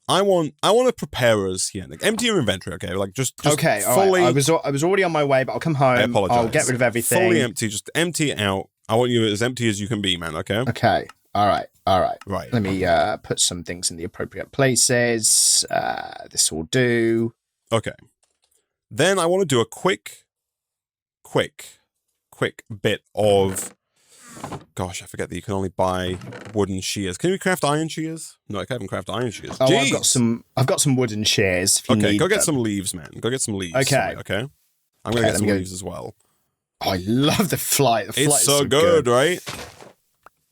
I want to prepare us here. Like, empty your inventory, okay? Like just okay. Fully. Right. I was already on my way, but I'll come home. I apologize. I'll get rid of everything. Fully empty. Just empty it out. I want you as empty as you can be, man. Okay. Okay. All right. Right. Let me put some things in the appropriate places. This will do. Okay. Then I want to do a quick bit of. Gosh, I forget that you can only buy wooden shears. Can we craft iron shears? No, I can't craft iron shears. Oh, Jeez. I've got some wooden shears. If you okay, need go get them. some leaves, man. Go get some leaves. Okay. Okay. I'm going to get some leaves as well. Oh, I love the flight. The flight it's is so good, right?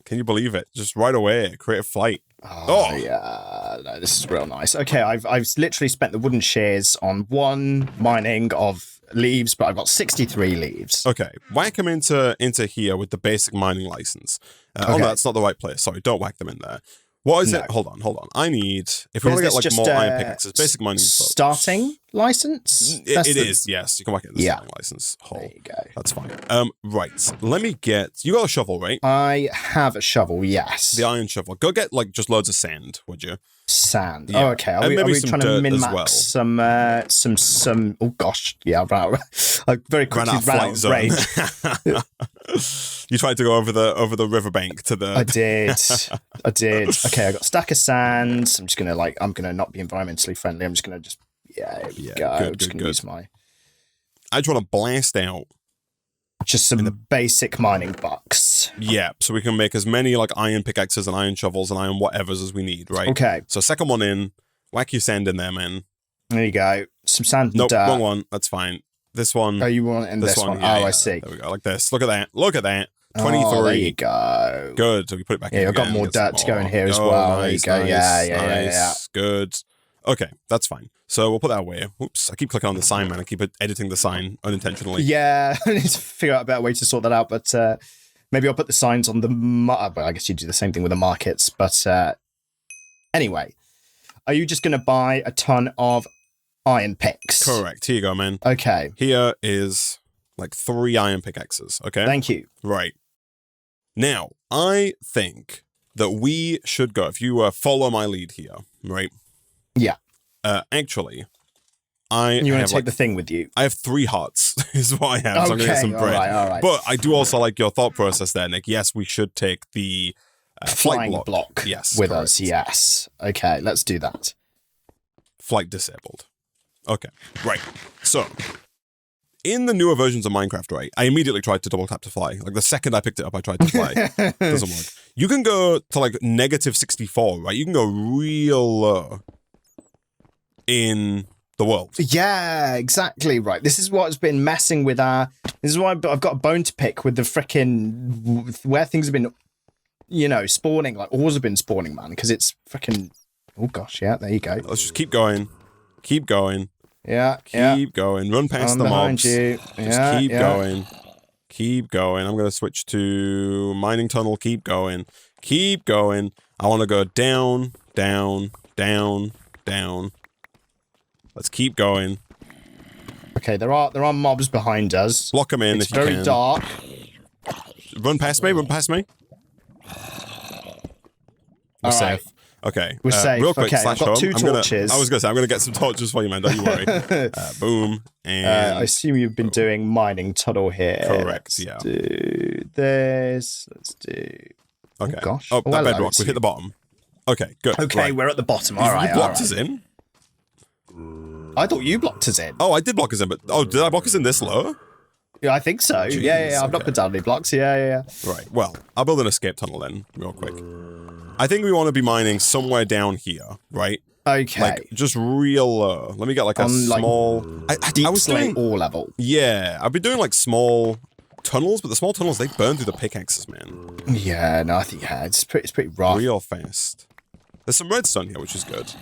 Can you believe it? Just right away, create a flight. Oh, yeah. No, this is real nice. Okay, I've literally spent the wooden shears on one mining of leaves, but I've got 63 leaves. Okay, whack them into here with the basic mining license. Oh, no, that's not the right place. Sorry, don't whack them in there. What is it? Hold on. I need, if we want to get like more iron pickaxes, basic mining starting license? It is, yes. You can whack it in the starting license hole. There you go. That's fine. Right. Let me get, you got a shovel, right? I have a shovel, yes. The iron shovel. Go get like just loads of sand, would you? Sand. Yeah. Oh, okay. Are we trying to min-max some, oh gosh. Yeah, I very quickly ran out of range. You tried to go over the riverbank to the... I did. Okay, I got a stack of sand. I'm just going to I'm going to not be environmentally friendly. I'm just going to here we go. I'm just going to use my... I just want to blast out just some basic mining bucks. Yeah, so we can make as many like iron pickaxes and iron shovels and iron whatevers as we need, right? Okay. So second one in, whack your sand in there, man. There you go. Some sand and dirt. Nope, wrong one. That's fine. This one. Oh, you want it in this one? Yeah, I see. There we go. Like this. Look at that. 23. Oh, there you go. Good. So we put it back in. Yeah, I've got more dirt to go in here as well. Nice, there you go. Nice, Yeah. Good. Okay, that's fine. So we'll put that away. Oops, I keep clicking on the sign, man. I keep editing the sign unintentionally. Yeah, I need to figure out a better way to sort that out, but maybe I'll put the signs on the... Well, I guess you do the same thing with the markets, but anyway. Are you just going to buy a ton of iron picks? Correct. Here you go, man. Okay. Here is like 3 iron pickaxes, okay? Thank you. Right. Now, I think that we should go, if you follow my lead here, right? Yeah. Actually, you want to take the thing with you? I have 3 hearts, is what I have. Okay, so I'm going to get some bread. All right. But I do also like your thought process there, Nick. Yes, we should take the flying block yes, with us. Yes. Okay, let's do that. Flight disabled. Okay, right. So, in the newer versions of Minecraft, right, I immediately tried to double tap to fly. Like the second I picked it up, I tried to fly. Doesn't work. You can go to like -64, right? You can go real low in the world. Yeah, exactly right. This is what's been messing with our... This is why I've got a bone to pick with the frickin' where things have been, spawning. Like, ores have been spawning, man, because it's frickin'... Oh, gosh, yeah, there you go. Let's just keep going. Keep going. Yeah, Keep going. Run past the mobs. You. Just keep going. Keep going. I'm going to switch to mining tunnel. Keep going. Keep going. I want to go down, down, down, down. Let's keep going. Okay, there are mobs behind us. Block them in if you can. It's very dark. Run past me. Run past me. We're safe. Right. Okay. We're safe. Real quick, okay, I've got 2 torches. I was going to say, I'm going to get some torches for you, man. Don't you worry. Boom. And I assume you've been doing mining tunnel here. Correct, Let's do this. Let's do... Okay. Oh, gosh. Oh, that bedrock. We hit the bottom. Okay, good. Okay, right. We're at the bottom. All right. You blocked us in? I thought you blocked us in. Oh, I did block us in, but... Oh, did I block us in this low? Yeah, I think so. Jeez, yeah. I've not put down any blocks. Yeah. Right. Well, I'll build an escape tunnel then, real quick. I think we want to be mining somewhere down here, right? Okay. Like, just real low. Let me get like a small... Deep I was doing ore level. Yeah. I've been doing like small tunnels, but the small tunnels, they burn through the pickaxes, man. Yeah, no, I think, it's pretty rough. Real fast. There's some redstone here, which is good.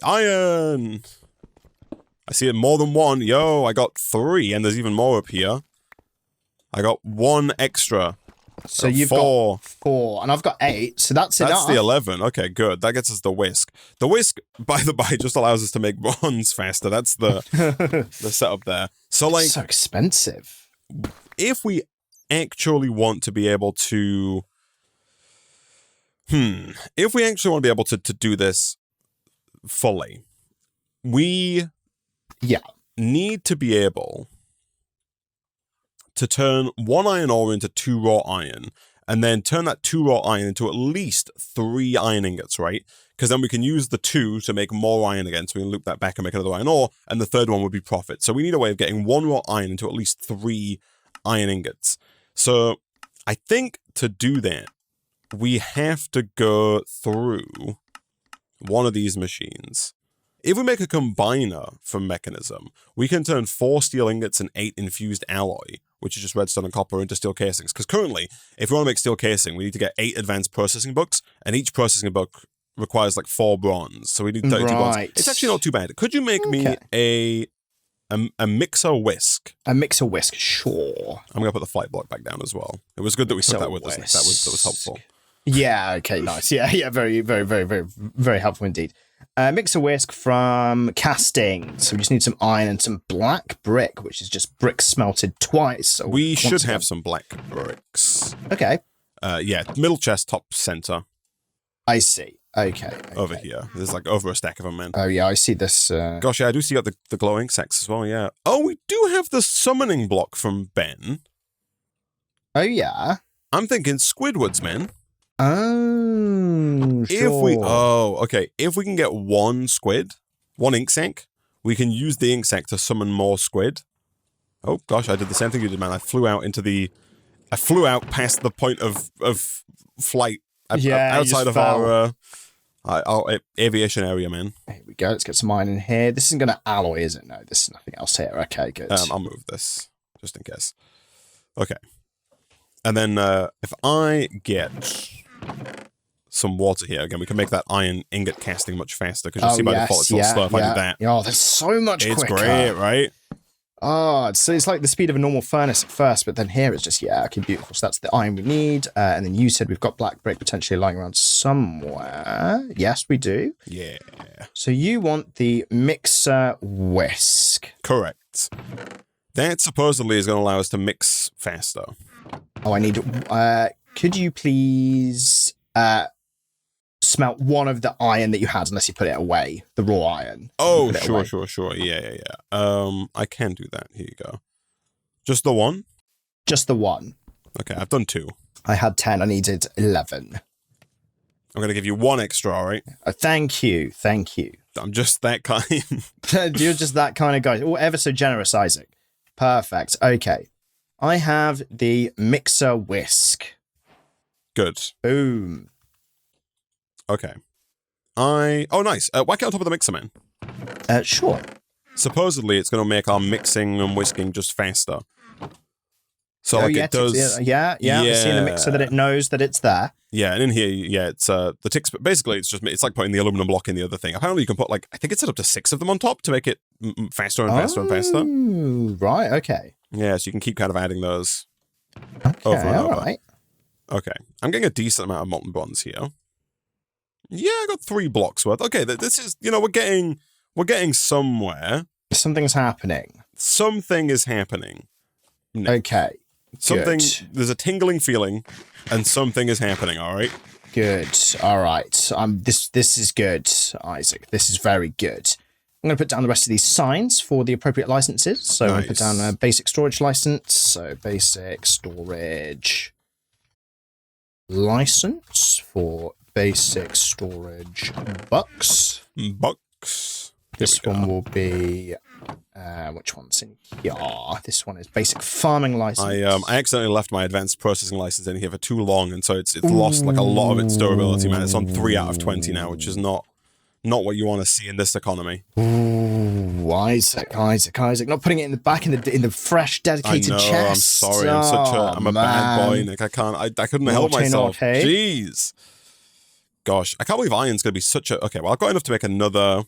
Iron! I see it more than 1. Yo, I got 3, and there's even more up here. I got 1 extra. So you've got 4, and I've got 8, so that's enough. That's the 11. Okay, good. That gets us the whisk. The whisk, by the by, just allows us to make runs faster. That's the setup there. So, like... It's so expensive. If we actually want to be able to... If we actually want to be able to do this fully, we... need to be able to turn 1 iron ore into 2 raw iron, and then turn that 2 raw iron into at least 3 iron ingots, right? Because then we can use the 2 to make more iron again, so we can loop that back and make another iron ore, and the third one would be profit. So we need a way of getting 1 raw iron into at least 3 iron ingots. So I think to do that, we have to go through one of these machines. If we make a combiner from mechanism, we can turn 4 steel ingots and 8 infused alloy, which is just redstone and copper, into steel casings. Because currently, if we want to make steel casing, we need to get 8 advanced processing books, and each processing book requires like 4 bronze. So we need 32 bronze. It's actually not too bad. Could you make me a mixer whisk? A mixer whisk, sure. I'm going to put the flight block back down as well. It was good that we took that with us. That was helpful. Yeah, okay, nice. Yeah, very, very, very, very, very helpful indeed. Mixer whisk from casting. So we just need some iron and some black brick, which is just brick smelted twice. We should have some black bricks. Okay. Yeah, middle chest, top center. I see. Okay. Over here. There's like over a stack of them, man. Oh, yeah, I see this. Gosh, yeah, I do see you got the glowing sacks as well, yeah. Oh, we do have the summoning block from Ben. Oh, yeah? I'm thinking Squidwards, man. Oh, sure. If we can get 1 squid, 1 ink sac, we can use the ink sac to summon more squid. Oh, gosh, I did the same thing you did, man. I flew out past the point of flight. Outside of our aviation area, man. Here we go. Let's get some iron in here. This isn't going to alloy, is it? No, there's nothing else here. Okay, good. I'll move this just in case. Okay. And then if I get some water here, again, we can make that iron ingot casting much faster because you'll see by default it's all slow if I do that. Oh, that's so much quicker. It's great, right? Oh, so it's like the speed of a normal furnace at first, but then here it's just, okay, beautiful. So that's the iron we need. And then you said we've got black brick potentially lying around somewhere. Yes, we do. Yeah. So you want the mixer whisk. Correct. That supposedly is going to allow us to mix faster. Oh, I need... could you please smelt one of the iron that you had, unless you put it away, the raw iron? Oh, sure. Yeah. I can do that. Here you go. Just the one? Just the one. Okay, I've done 2. I had 10. I needed 11. I'm going to give you 1 extra, all right? Thank you. I'm just that kind. You're just that kind of guy. Oh, ever so generous, Isaac. Perfect. Okay. I have the mixer whisk. Good. Boom. Okay. Oh, nice. Whack it on top of the mixer, man. Sure. Supposedly, it's going to make our mixing and whisking just faster. So, it does... Yeah. I see in the mixer that it knows that it's there. Yeah, and in here, it's the ticks... Basically, it's like putting the aluminum block in the other thing. Apparently, you can put, I think it's set up to 6 of them on top to make it faster and faster and faster. Right, okay. Yeah, so you can keep kind of adding those over and over. Right. Okay. I'm getting a decent amount of molten bronze here. Yeah, I got 3 blocks worth. Okay, this is, we're getting somewhere. Something's happening. Something is happening. No. Okay. Good. There's a tingling feeling, and something is happening, all right? Good. All right. This is good, Isaac. This is very good. I'm going to put down the rest of these signs for the appropriate licenses. So I'm going to put down a basic storage license. So basic storage license for basic storage bucks. This one will be... which one's in here? This one is basic farming license. I accidentally left my advanced processing license in here for too long, and so it's lost a lot of its durability, man. It's on 3 out of 20 now, which is not what you want to see in this economy. Ooh, Isaac, not putting it in the back in the fresh dedicated chest. I'm sorry. I'm a bad boy, Nick. I couldn't help myself. Jeez. Gosh, I can't believe iron's going to be such a... Okay, well, I've got enough to make another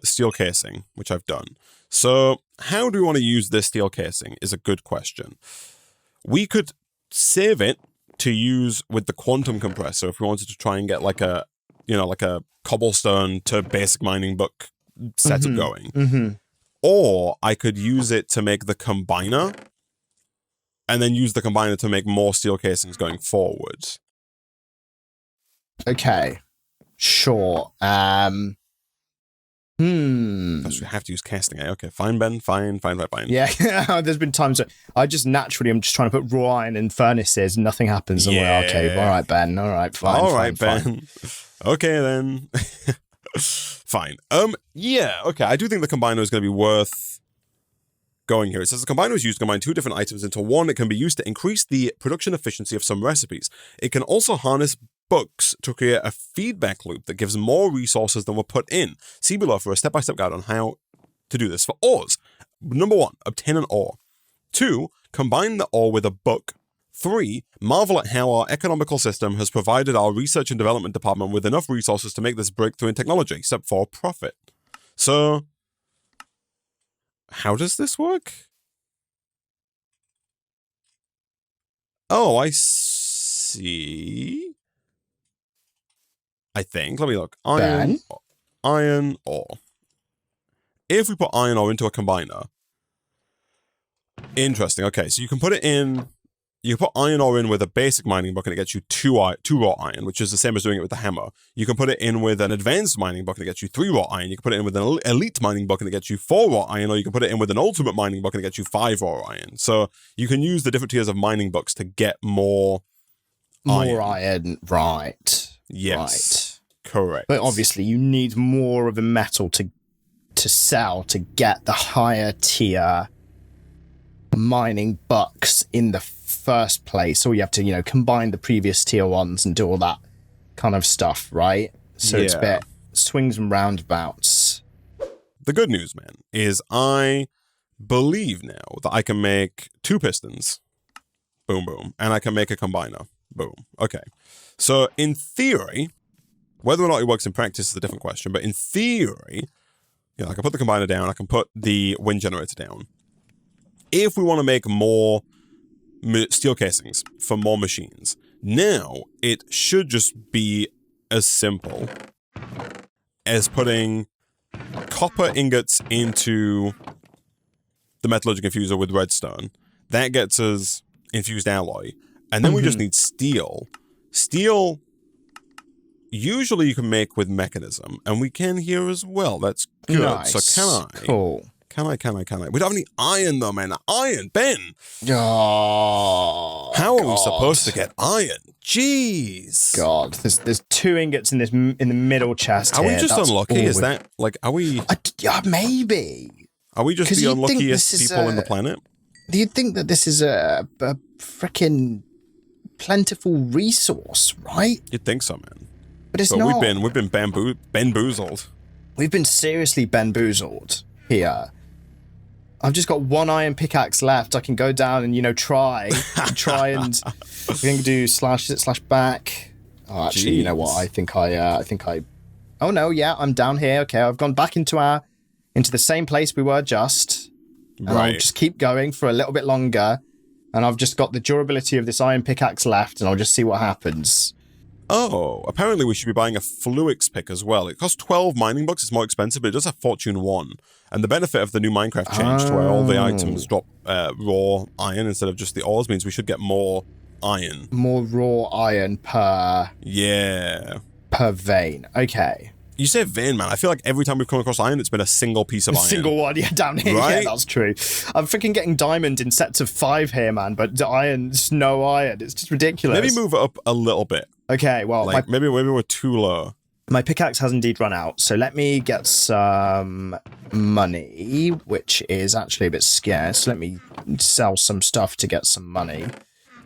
steel casing, which I've done. So how do we want to use this steel casing is a good question. We could save it to use with the quantum compressor if we wanted to try and get like a cobblestone to basic mining book setup going. Mm-hmm. Or I could use it to make the combiner and then use the combiner to make more steel casings going forward. Okay. Sure. Gosh, we have to use casting, eh? Okay, fine, Ben. Fine. Yeah, there's been times that I'm just trying to put raw iron in furnaces and nothing happens. I'm like, okay, all right, Ben. All right, fine. All right, Ben. Okay, then. Fine. Yeah, okay. I do think the combiner is going to be worth going here. It says the combiner is used to combine 2 different items into one. It can be used to increase the production efficiency of some recipes. It can also harness books to create a feedback loop that gives more resources than were put in. See below for a step-by-step guide on how to do this for ores. Number 1, obtain an ore. 2, combine the ore with a book. 3, marvel at how our economical system has provided our research and development department with enough resources to make this breakthrough in technology. Step 4, profit. So, how does this work? Oh, I see. I think. Let me look. Iron ore. If we put iron ore into a combiner. Interesting. Okay, so you can put it in. You put iron ore in with a basic mining book and it gets you 2 raw iron, which is the same as doing it with the hammer. You can put it in with an advanced mining book and it gets you 3 raw iron. You can put it in with an elite mining book and it gets you 4 raw iron, or you can put it in with an ultimate mining book and it gets you 5 raw iron. So you can use the different tiers of mining books to get more iron. Right. Yes. Right. Correct. But obviously you need more of a metal to sell to get the higher tier mining bucks in the first place, or you have to, combine the previous tier ones and do all that kind of stuff, right? So it's a bit swings and roundabouts. The good news, man, is I believe now that I can make 2 pistons, boom, boom, and I can make a combiner, boom. Okay, so in theory, whether or not it works in practice is a different question, but in theory, I can put the combiner down, I can put the wind generator down. If we want to make more steel casings for more machines, now it should just be as simple as putting copper ingots into the metallurgic infuser with redstone. That gets us infused alloy. And then we just need steel. Steel, usually you can make with mechanism. And we can here as well. That's good. Nice. So can I? Cool. Can I? We don't have any iron though, man. Iron, Ben. Oh, how are we supposed to get iron? Jeez. God, there's 2 ingots in the middle chest. Are here. we just unlucky? Is that are we? Maybe. Are we just the unluckiest people in the planet? Do you think that this is a freaking plentiful resource, right? You'd think so, man. But it's not. We've been bamboozled. We've been seriously bamboozled here. I've just got 1 iron pickaxe left. I can go down and try and we can do /back. Oh, actually, you know what? I think I. Oh no, yeah, I'm down here. Okay, I've gone back into the same place we were just, and I'll just keep going for a little bit longer. And I've just got the durability of this iron pickaxe left, and I'll just see what happens. Oh, apparently we should be buying a Fluix pick as well. It costs 12 mining bucks. It's more expensive, but it does have Fortune 1. And the benefit of the new Minecraft change to where all the items drop raw iron instead of just the ores means we should get more iron. More raw iron per vein. Okay. You say vein, man. I feel like every time we've come across iron, it's been a single piece of iron. A single one, yeah, down here. Right? Yeah, that's true. I'm freaking getting diamond in sets of 5 here, man, but iron's no iron. It's just ridiculous. Maybe move it up a little bit. Okay, well, maybe we're too low. My pickaxe has indeed run out, so let me get some money, which is actually a bit scarce. Let me sell some stuff to get some money.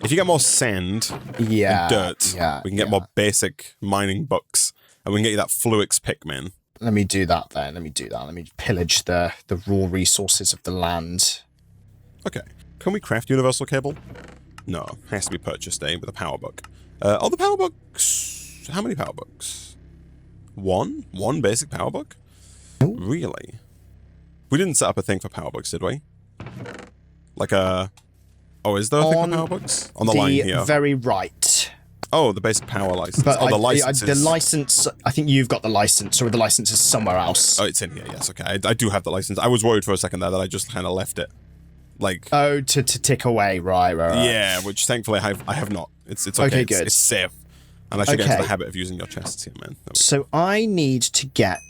If you get more sand and dirt, we can get more basic mining books, and we can get you that Fluix pick, man. Let me do that then. Let me pillage the raw resources of the land. Okay. Can we craft universal cable? No, it has to be purchased, with a power book. The power books... How many power books? 1? 1 basic power book? Ooh. Really? We didn't set up a thing for power books, did we? Like a... Oh, is there a thing for power books? On the line here. Very right. Oh, the basic power license. But the license the license, I think you've got the license, or the license is somewhere else. Oh, it's in here, yes, okay. I do have the license. I was worried for a second there that I just kind of left it. Oh, to tick away, right. Yeah, which thankfully I have not. It's okay. Okay, good. It's safe. And I should get into the habit of using your chests here, man. So I need to get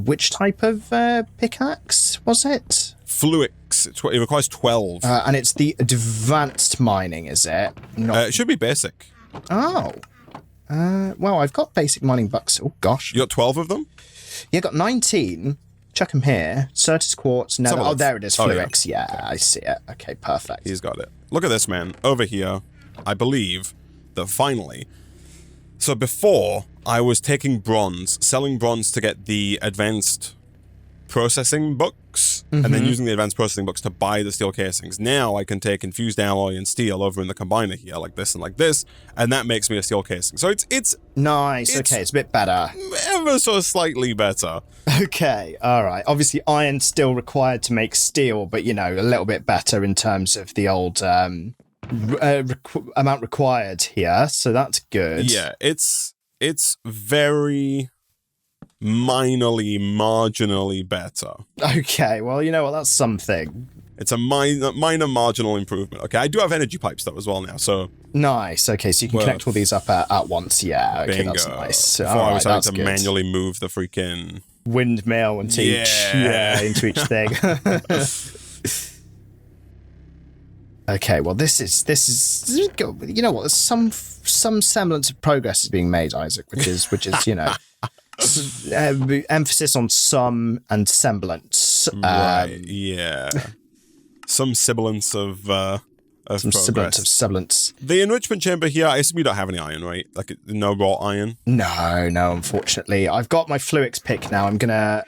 which type of pickaxe was it? Fluix. It requires 12. And it's the advanced mining, is it? It should be basic. Oh. Well, I've got basic mining bucks. Oh, gosh. You got 12 of them? Yeah, I got 19. Chuck them here. Certus quartz. No, oh, there it is. Fluix. Yeah, okay. I see it. Okay, perfect. He's got it. Look at this, man. Over here, I believe that finally So before, I was taking bronze, selling bronze to get the advanced processing books, and then using the advanced processing books to buy the steel casings. Now I can take infused alloy and steel over in the combiner here, like this and like this, and that makes me a steel casing. So it's nice. Okay, it's a bit better. Ever so slightly better. Okay, all right. Obviously, iron's still required to make steel, but, you know, a little bit better in terms of the old amount required here. So that's good. Yeah, it's very marginally better. Okay, well, you know what? That's something. It's a minor marginal improvement. Okay, I do have energy pipes though as well now, so nice. Okay, so you can connect all these up at once. Yeah. Okay, bingo. that's nice. Before I was having to manually move the freaking windmill into each thing. Okay, well, this is you know what? Some semblance of progress is being made, Isaac, which is you know. Emphasis on some and semblance. Right, yeah. Some semblance of some semblance of semblance. The enrichment chamber here, I assume you don't have any iron, right? Like, no raw iron? No, unfortunately. I've got my Fluix pick now. I'm gonna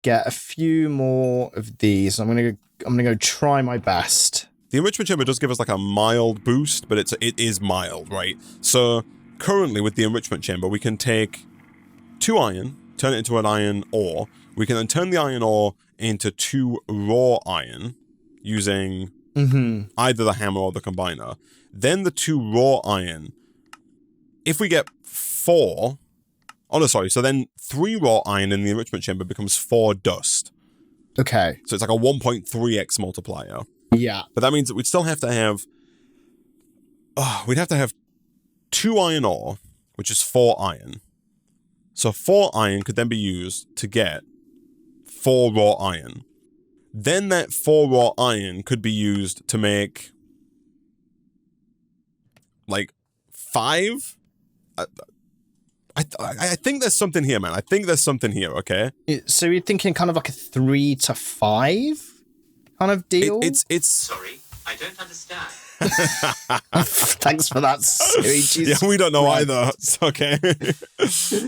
get a few more of these. I'm gonna go try my best. The enrichment chamber does give us like a mild boost, but it is mild, right? So currently with the enrichment chamber, we can take 2 iron, turn it into an iron ore. We can then turn the iron ore into 2 raw iron using either the hammer or the combiner. Then the 2 raw iron, if we get 4... Oh, no, sorry. So then 3 raw iron in the enrichment chamber becomes 4 dust. Okay. So it's like a 1.3x multiplier. Yeah. But that means that we'd still have to have... we'd have to have 2 iron ore, which is 4 iron. So 4 iron could then be used to get 4 raw iron. Then that 4 raw iron could be used to make like 5? I think there's something here, man. I think there's something here, okay? So you're thinking kind of like a 3 to 5 kind of deal? It's Sorry, I don't understand. Thanks for that, Siri. Yeah, we don't know either. It's okay.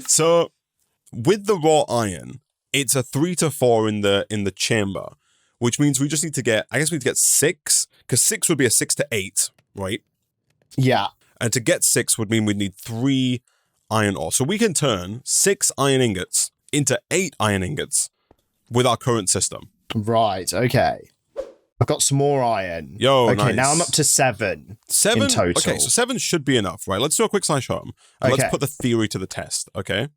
So with the raw iron, it's a 3 to 4 in the chamber, which means we just need to get, I guess we need to get 6, because 6 would be a 6 to 8, right? Yeah. And to get 6 would mean we'd need 3 iron ore. So we can turn 6 iron ingots into 8 iron ingots with our current system. Right, okay. I've got some more iron. Yo, okay, nice. now I'm up to 7. 7? In total. Okay, so 7 should be enough, right? Let's do a quick slash home. And let's put the theory to the test, okay?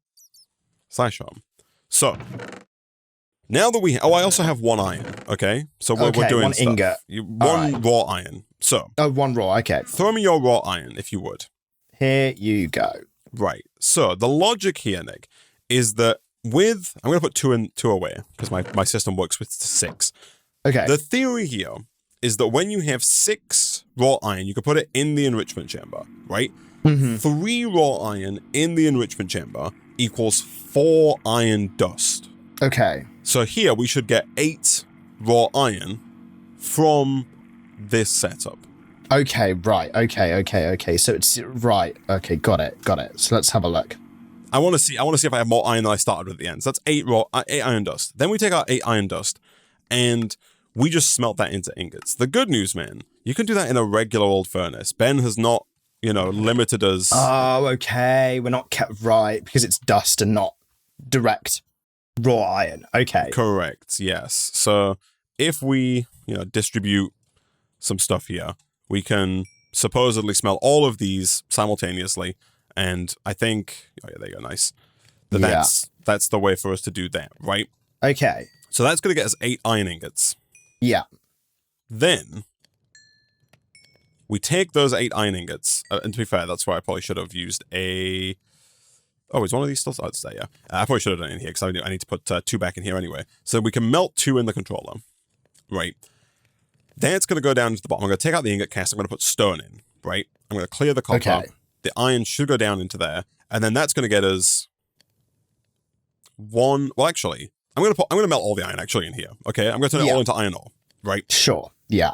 Slash home. So, now that we... I also have 1 iron, okay? So we're doing 1 stuff. ingot. 1 raw iron. So... Oh, 1 raw, okay. Throw me your raw iron, if you would. Here you go. Right. So, the logic here, Nick, is that with... I'm going to put 2 away, because my system works with 6. Okay. The theory here is that when you have 6 raw iron, you can put it in the enrichment chamber, right? 3 raw iron in the enrichment chamber equals 4 iron dust. Okay. So here we should get 8 raw iron from this setup. Okay, right. Okay. So it's right. Okay, got it. So let's have a look. I want to see if I have more iron than I started with at the end. So that's 8 iron dust. Then we take our 8 iron dust and we just smelt that into ingots. The good news, man, you can do that in a regular old furnace. Ben has not, limited us. Oh, okay. We're not kept right because it's dust and not direct raw iron. Okay. Correct, yes. So if we, distribute some stuff here, we can supposedly smelt all of these simultaneously. And I think, oh yeah, there you go, nice. That's the way for us to do that, right? Okay. So that's going to get us 8 iron ingots. Yeah. Then we take those 8 iron ingots, and to be fair, that's why I probably should have used a... Oh, is one of these still... Oh, it's there, yeah. I probably should have done it in here, because I need to put 2 back in here anyway. So we can melt 2 in the controller, right? Then it's going to go down to the bottom. I'm going to take out the ingot cast. I'm going to put stone in, right? I'm going to clear the copper. Okay. The iron should go down into there, and then that's going to get us 1... Well, actually... I'm gonna melt all the iron actually in here. Okay, I'm gonna turn it all into iron ore. Right? Sure. Yeah.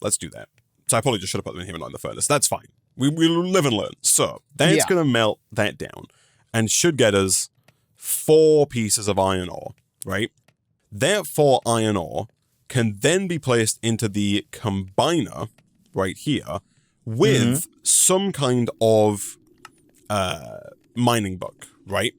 Let's do that. So I probably just should have put them in here and not in the furnace. That's fine. We live and learn. So that's going to melt that down and should get us 4 pieces of iron ore, right? That 4 iron ore can then be placed into the combiner right here with some kind of mining book, right?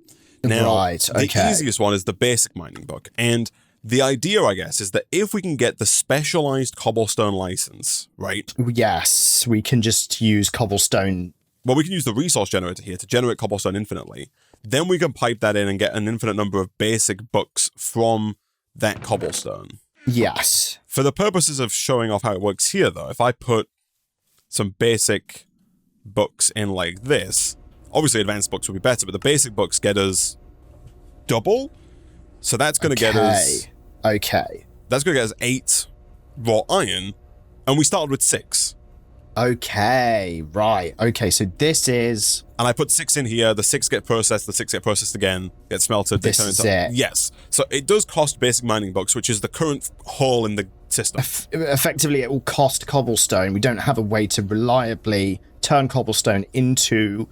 Now, the easiest one is the basic mining book. And the idea, I guess, is that if we can get the specialized cobblestone license, right? Yes, we can just use cobblestone. Well, we can use the resource generator here to generate cobblestone infinitely. Then we can pipe that in and get an infinite number of basic books from that cobblestone. Yes. For the purposes of showing off how it works here, though, if I put some basic books in like this, obviously advanced books would be better, but the basic books get us double. So that's going to get us... Okay. That's going to get us 8 raw iron, and we started with 6. Okay, right. Okay, so this is... And I put 6 in here, the 6 get processed, the 6 get processed again, get smelted, they turn into... It. Yes. So it does cost basic mining books, which is the current hole in the system. Effectively, it will cost cobblestone. We don't have a way to reliably turn cobblestone into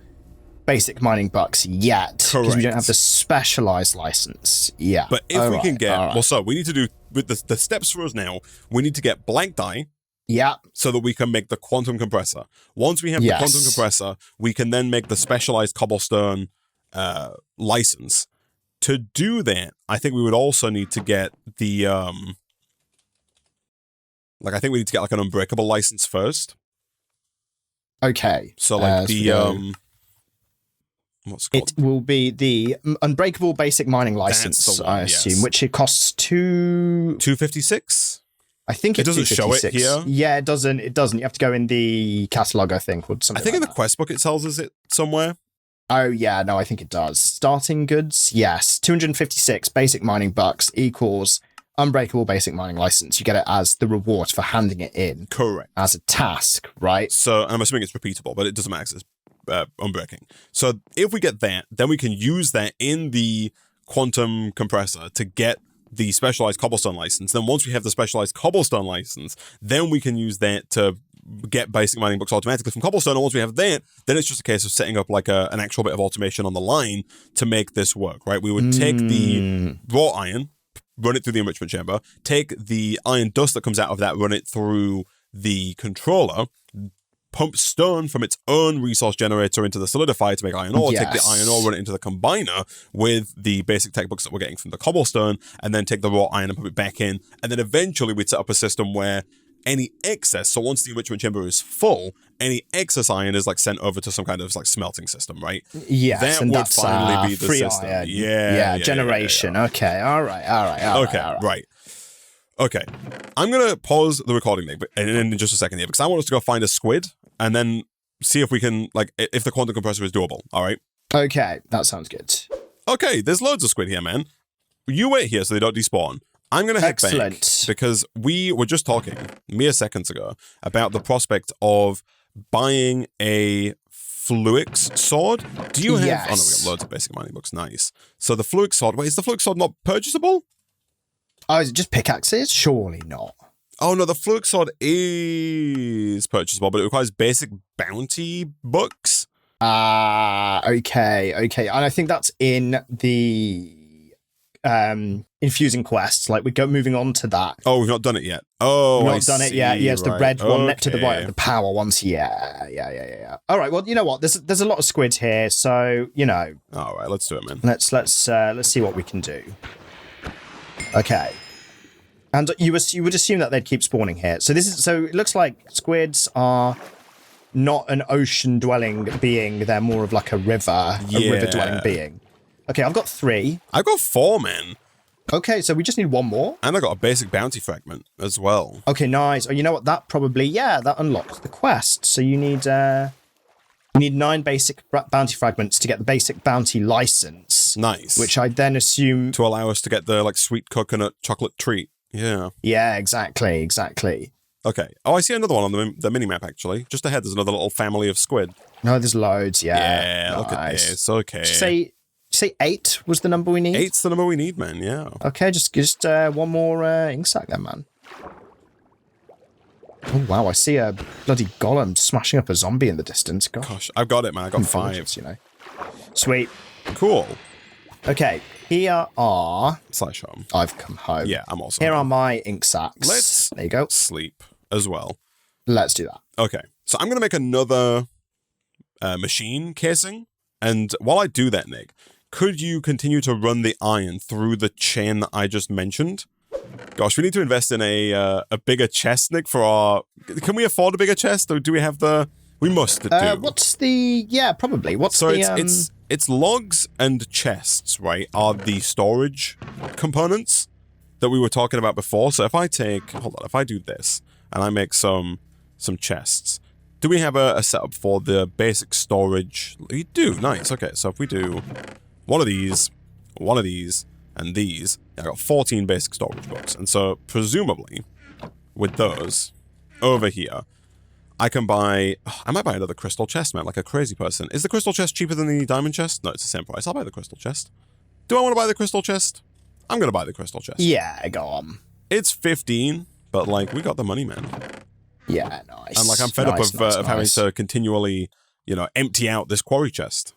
basic mining bucks yet. Because we don't have the specialized license. Yeah. But if we can get... Well, so we need to do... With the steps for us now, we need to get black dye. Yeah. So that we can make the quantum compressor. Once we have the quantum compressor, we can then make the specialized cobblestone license. To do that, I think we would also need to get the... I think we need to get like an unbreakable license first. Okay. So like what's it called? It will be the unbreakable basic mining license, I assume, which it costs 256. I think it doesn't show it here. Yeah, it doesn't. It doesn't. You have to go in the catalog, I think, or something. I think like in the quest book it tells us it somewhere. Oh yeah, no, I think it does. Starting goods, yes, 256 basic mining bucks equals unbreakable basic mining license. You get it as the reward for handing it in. Correct. As a task, right? So I'm assuming it's repeatable, but it doesn't matter. It's unbreaking. So if we get that, then we can use that in the quantum compressor to get the specialized cobblestone license. Then once we have the specialized cobblestone license, then we can use that to get basic mining books automatically from cobblestone. And once we have that, then it's just a case of setting up like an actual bit of automation on the line to make this work, right? We would take the raw iron, run it through the enrichment chamber, take the iron dust that comes out of that, run it through the controller, pump stone from its own resource generator into the solidifier to make iron ore, take the iron ore, run it into the combiner with the basic tech books that we're getting from the cobblestone, and then take the raw iron and put it back in. And then eventually we'd set up a system where any excess, so once the enrichment chamber is full, any excess iron is like sent over to some kind of like smelting system, right? Yes, that and would that's finally be the free system. Iron. Yeah, generation. Yeah. Okay, all right. Okay, I'm going to pause the recording in just a second here because I want us to go find a squid and then see if we can, like, if the quantum compressor is doable, all right? Okay, that sounds good. Okay, there's loads of squid here, man. You wait here so they don't despawn. I'm going to head back because we were just talking mere seconds ago about the prospect of buying a Fluix sword. Do you have... Oh, no, we got loads of basic mining books. Nice. So the Fluix sword... Wait, is the Fluix sword not purchasable? Oh, is it just pickaxes? Surely not. Oh, no, the Fluix sword is purchasable, but it requires basic bounty books. Okay. And I think that's in the infusing quests. Like, we're moving on to that. Oh, we've not done it yet. Oh, we've not done it yet. Yeah, it's the red one next to the right of the power ones. Yeah. All right, well, you know what? There's a lot of squid here, so, you know. All right, let's do it, man. Let's see what we can do. Okay. And you would assume that they'd keep spawning here. So it looks like squids are not an ocean-dwelling being. They're more of like a river-dwelling being. Okay, I've got 3. I've got 4, man. Okay, so we just need 1 more. And I got a basic bounty fragment as well. Okay, nice. Oh, you know what? That probably, that unlocks the quest. So you need 9 basic bounty fragments to get the basic bounty license. Nice. Which I then assume... to allow us to get the, like, sweet coconut chocolate treat. Yeah. Yeah, exactly. Okay. Oh, I see another one on the mini-map, actually. Just ahead, there's another little family of squid. No, there's loads, Yeah, nice. Look at this. Okay. Say 8 was the number we need? 8's the number we need, man, yeah. Okay, just one more ink sac then, man. Oh, wow, I see a bloody golem smashing up a zombie in the distance. Gosh, I've got it, man. I got 5. You know. Sweet. Cool. Okay, here are... Slideshow. I've come home. Yeah, I'm also Here home. are my ink sacks. There you go. Sleep as well. Let's do that. Okay, so I'm going to make another machine casing. And while I do that, Nick, could you continue to run the iron through the chain that I just mentioned? Gosh, we need to invest in a bigger chest, Nick, for our... Can we afford a bigger chest, or do we have the... We must do. What's the... Yeah, probably. What's so the... it's logs and chests, right, are the storage components that we were talking about before. So if I take... Hold on. If I do this, and I make some chests, do we have a setup for the basic storage? We do. Nice. Okay, so if we do one of these, and these, I got 14 basic storage books. And so, presumably, with those, over here, I can buy... I might buy another crystal chest, man, like a crazy person. Is the crystal chest cheaper than the diamond chest? No, it's the same price. I'll buy the crystal chest. Do I want to buy the crystal chest? I'm going to buy the crystal chest. Yeah, go on. It's 15, but, like, we got the money, man. Yeah, nice. And, like, I'm fed up of having to continually, empty out this quarry chest.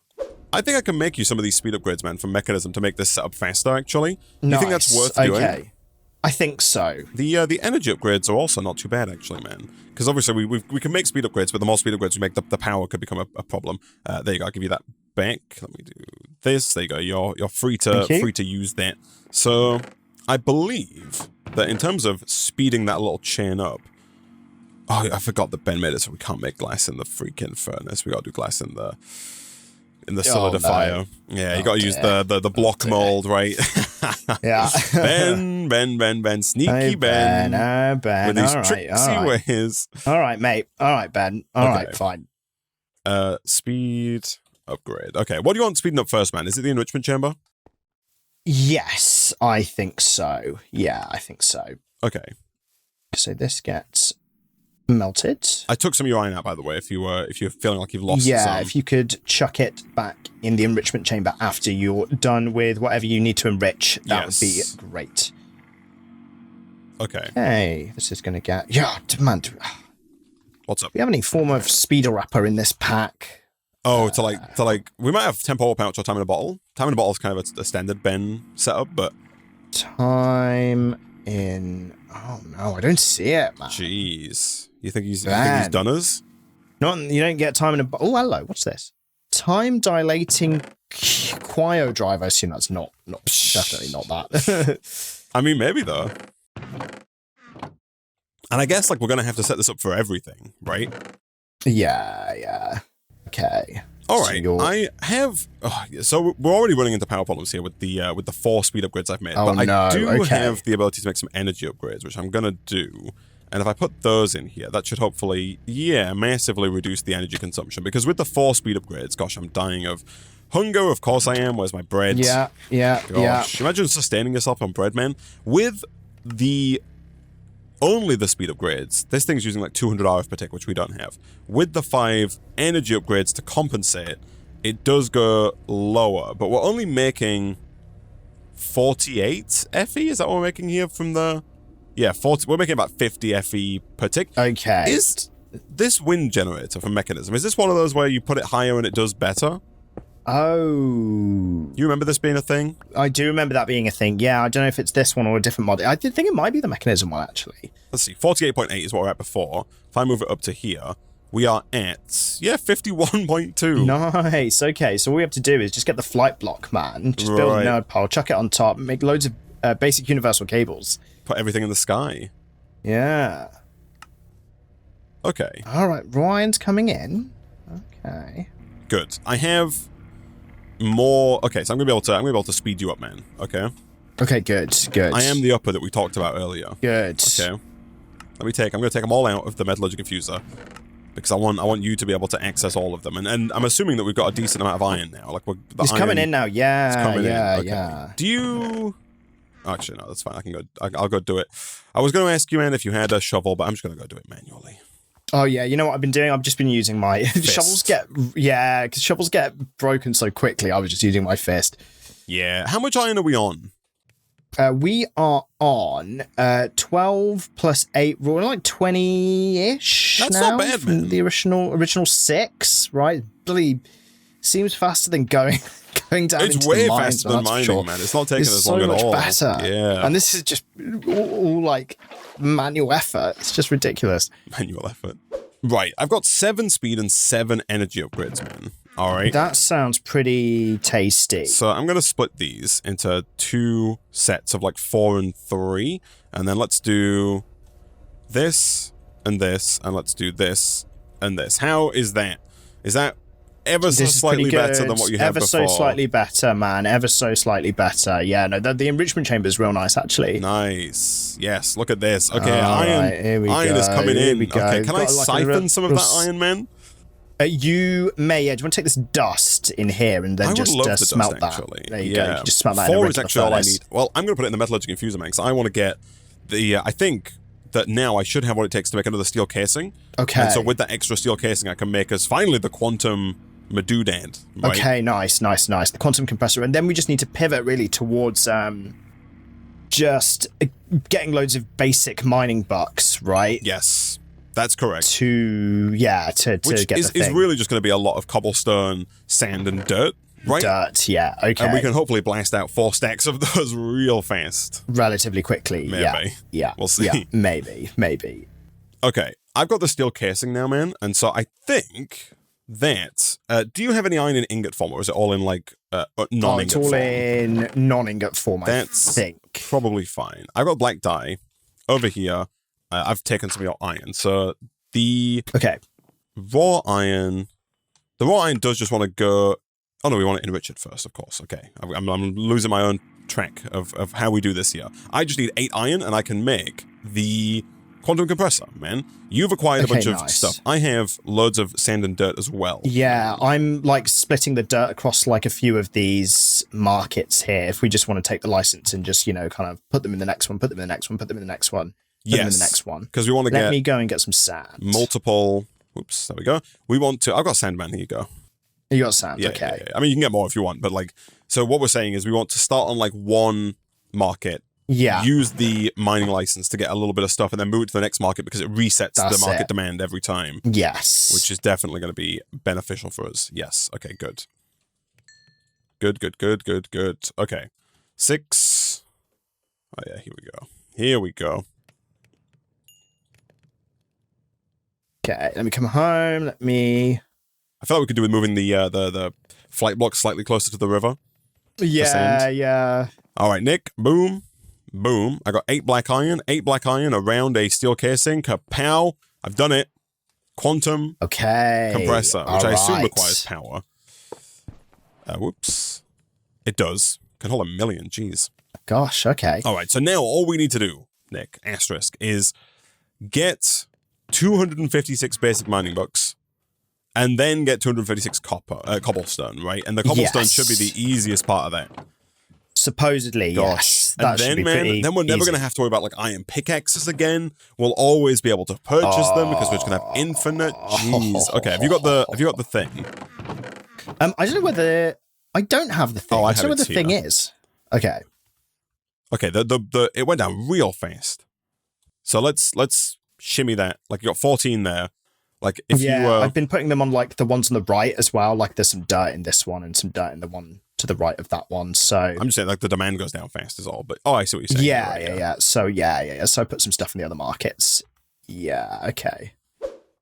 I think I can make you some of these speed upgrades, man, from Mechanism to make this setup faster, actually. Nice. You think that's worth doing? Okay. I think so. The energy upgrades are also not too bad, actually, man. Because obviously we can make speed upgrades, but the more speed upgrades we make, the power could become a problem. There you go. I'll give you that back. Let me do this. There you go. You're free to use that. So I believe that in terms of speeding that little chain up. Oh, I forgot that Ben made it so we can't make glass in the freaking furnace. We got to do glass in the solidifier. No. Yeah, you got to use the block mold, right? Yeah. Ben, sneaky Ben. Ben. With these tricksy ways. All right, mate. All right, Ben. All right, fine. Speed upgrade. Okay, what do you want speeding up first, man? Is it the enrichment chamber? Yes, I think so. Yeah, I think so. Okay. So this gets melted. I took some of your iron out, by the way, if you're feeling like you've lost some. Yeah, if you could chuck it back in the enrichment chamber after you're done with whatever you need to enrich, that would be great. Okay. Hey, this is going to get... Yeah, man. What's up? Do we have any form of speeder wrapper in this pack? Oh, to like, we might have temporal pouch or time in a bottle. Time in a bottle is kind of a standard Ben setup, but... Time in... Oh, no, I don't see it, man. Jeez. You think he's done us? No, you don't get time in a... Oh, hello. What's this? Time dilating cryo drive. I assume that's not definitely not that. I mean, maybe though. And I guess like we're gonna have to set this up for everything, right? Yeah. Okay. All right. I have. So we're already running into power problems here with the 4 speed upgrades I've made. Oh, but no. I do have the ability to make some energy upgrades, which I'm gonna do. And if I put those in here, that should hopefully, massively reduce the energy consumption. Because with the 4 speed upgrades, gosh, I'm dying of hunger. Of course I am. Where's my bread? Yeah. Gosh, imagine sustaining yourself on bread, man. With only the speed upgrades, this thing's using like 200 RF per tick, which we don't have. With the 5 energy upgrades to compensate, it does go lower. But we're only making 48 FE? Is that what we're making here from the... Yeah, 40. We're making about 50 FE per tick. Okay. Is this wind generator from Mechanism, is this one of those where you put it higher and it does better? Oh. You remember this being a thing? I do remember that being a thing. Yeah, I don't know if it's this one or a different mod. I did think it might be the Mechanism one, actually. Let's see. 48.8 is what we're at before. If I move it up to here, we are at, 51.2. Nice. Okay, so all we have to do is just get the flight block, man. Just build a node pile, chuck it on top, make loads of basic universal cables. Put everything in the sky. Yeah. Okay. All right, Ryan's coming in. Okay. Good. I have more. Okay, so I'm gonna be able to speed you up, man. Okay. Okay. Good. I am the upper that we talked about earlier. Good. Okay. I'm gonna take them all out of the metallurgic infuser because I want you to be able to access all of them, and I'm assuming that we've got a decent amount of iron now. Like he's coming in now. Yeah. It's coming in. Okay. Yeah. Do you? Actually, no, that's fine. I can go. I'll go do it. I was going to ask you, man, if you had a shovel, but I'm just going to go do it manually. Oh yeah, you know what I've been doing? I've just been using my shovels. Because shovels get broken so quickly. I was just using my fist. Yeah. How much iron are we on? We are on 12 plus 8. We're like 20-ish. That's now not bad, from man. the original 6, right? Bloody seems faster than going down It's into way the mines, faster than that's for mining, sure. man. It's not taking It's as so long at much all. better. Yeah. And this is just all like manual effort. It's just ridiculous. Manual effort. Right. I've got 7 speed and 7 energy upgrades, man. All right. That sounds pretty tasty. So I'm going to split these into 2 sets of like 4 and 3. And then let's do this, and let's do this and this. How is that? Is that ever so slightly better than what you had before? Ever so slightly better, man. Ever so slightly better. Yeah, no, the enrichment chamber is real nice, actually. Nice. Yes, look at this. Okay, iron is coming in. Okay, can I Got siphon some of that iron, man? You may, yeah. Do you want to take this dust in here and then just smelt that? Actually. There you go. You just smelt that 4 in is actually all I need. Well, I'm going to put it in the metallurgic infuser, man, because I want to get the... I think that now I should have what it takes to make another steel casing. Okay. And so with that extra steel casing, I can make us finally the quantum Medoodad. Right? Okay, nice. The quantum compressor. And then we just need to pivot really towards just getting loads of basic mining bucks, right? Yes, that's correct. To get the thing. Is really just going to be a lot of cobblestone, sand, and dirt, right? Dirt, yeah, okay. And we can hopefully blast out 4 stacks of those real fast. Relatively quickly, Maybe. Yeah. We'll see. Yeah, maybe. Okay, I've got the steel casing now, man, and so I think that... do you have any iron in ingot form, or is it all in, like, non-ingot form? It's all in non-ingot form, I think. Probably fine. I've got black dye over here. I've taken some of your iron, so the raw iron... The raw iron does just want to go... Oh, no, we want to enrich it first, of course. Okay, I'm losing my own track of how we do this here. I just need 8 iron, and I can make the... quantum compressor, man. You've acquired a bunch of stuff. I have loads of sand and dirt as well. Yeah, I'm like splitting the dirt across like a few of these markets here. If we just want to take the license and just, kind of put them in the next one, put them in the next one, put them in the next one, put them in the next one. Because we want to Let me go and get some sand. Multiple. Whoops, there we go. We want to. I've got sand, man. Here you go. You got sand, okay. Yeah. I mean, you can get more if you want, but like, so what we're saying is we want to start on like one market. Yeah. Use the mining license to get a little bit of stuff and then move it to the next market because it resets the market demand every time. Yes. Which is definitely going to be beneficial for us. Yes. Okay, good. Good. Okay. 6. Oh yeah, here we go. Okay, let me come home. I feel like we could do with moving the flight block slightly closer to the river. Yeah. All right, Nick. Boom. I got 8 black iron around a steel casing. Kapow. I've done it. Quantum compressor, which I assume requires power. Whoops. It does. Can hold 1 million. Jeez. Gosh, okay. All right, so now all we need to do, Nick, asterisk, is get 256 basic mining bucks and then get 256 cobblestone, right? And the cobblestone should be the easiest part of that. Supposedly, yes. And then, man, then we're never going to have to worry about like iron pickaxes again. We'll always be able to purchase them because we're just going to have infinite. Jeez. Okay, have you got the thing? I don't know whether I don't have the thing. I don't know what the thing is. Okay. Okay, it went down real fast. So let's shimmy that. Like you got 14 there. Like if you I've been putting them on like the ones on the right as well. Like there's some dirt in this one and some dirt in the one to the right of that one. So I'm just saying like the demand goes down fast is all. But I see what you're saying. Yeah. So So I put some stuff in the other markets. Yeah. Okay.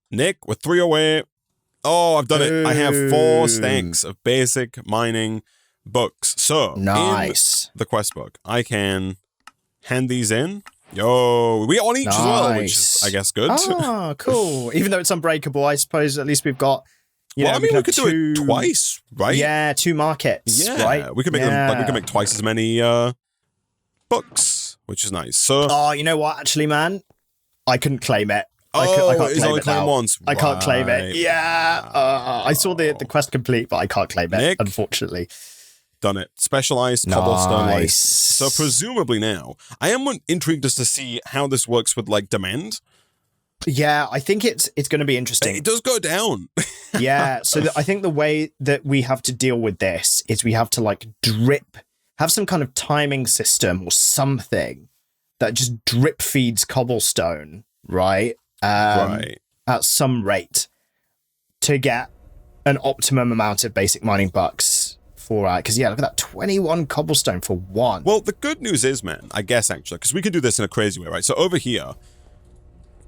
Nick, we're 3 away. Oh, I've done it. I have 4 stacks of basic mining books. So nice. In the quest book, I can hand these in. Yo, we get 1 each as well, which is, I guess, good. Oh, cool. Even though it's unbreakable, I suppose at least we've got. We could do it twice, right? Yeah, 2 markets. Yeah, right. We could make them. Like we could make twice as many books, which is nice. So, you know what? Actually, man, I couldn't claim it. I can't claim it once. I can't claim it. Yeah, I saw the quest complete, but I can't claim it. Nick, unfortunately. Done it. Specialized cobblestone license. So presumably now, I am intrigued as to see how this works with like demand. Yeah, I think it's going to be interesting. It does go down. Yeah, so I think the way that we have to deal with this is we have to like drip have some kind of timing system or something that just drip feeds cobblestone, right? Right. At some rate to get an optimum amount of basic mining bucks for, because yeah, look at that, 21 cobblestone for one. Well, the good news is, man, I guess actually, because we can do this in a crazy way, right? So over here,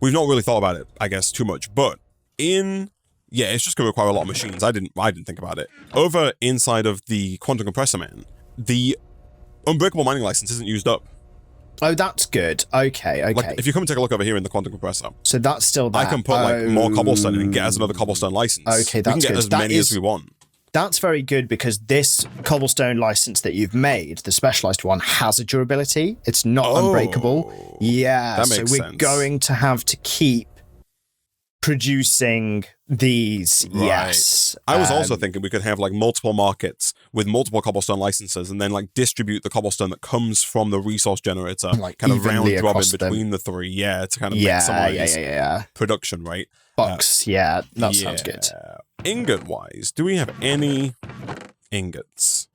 we've not really thought about it, I guess, too much, but it's just going to require a lot of machines. I didn't think about it. Over inside of the quantum compressor, man, the unbreakable mining license isn't used up. Oh, that's good. Okay. Like, if you come and take a look over here in the quantum compressor, so that's still there. I can put more cobblestone in and get us another cobblestone license. Okay, that's we can get as many as we want. That's very good, because this cobblestone license that you've made, the specialized one, has a durability. It's not unbreakable. Yeah, that makes so we're sense. going to have to keep producing these. Right. Yes. I was also thinking we could have like multiple markets with multiple cobblestone licenses, and then like distribute the cobblestone that comes from the resource generator, like kind of round robin across between the three. Yeah, to kind of maximize production, right? Bucks. That sounds good. Ingot wise, do we have any ingots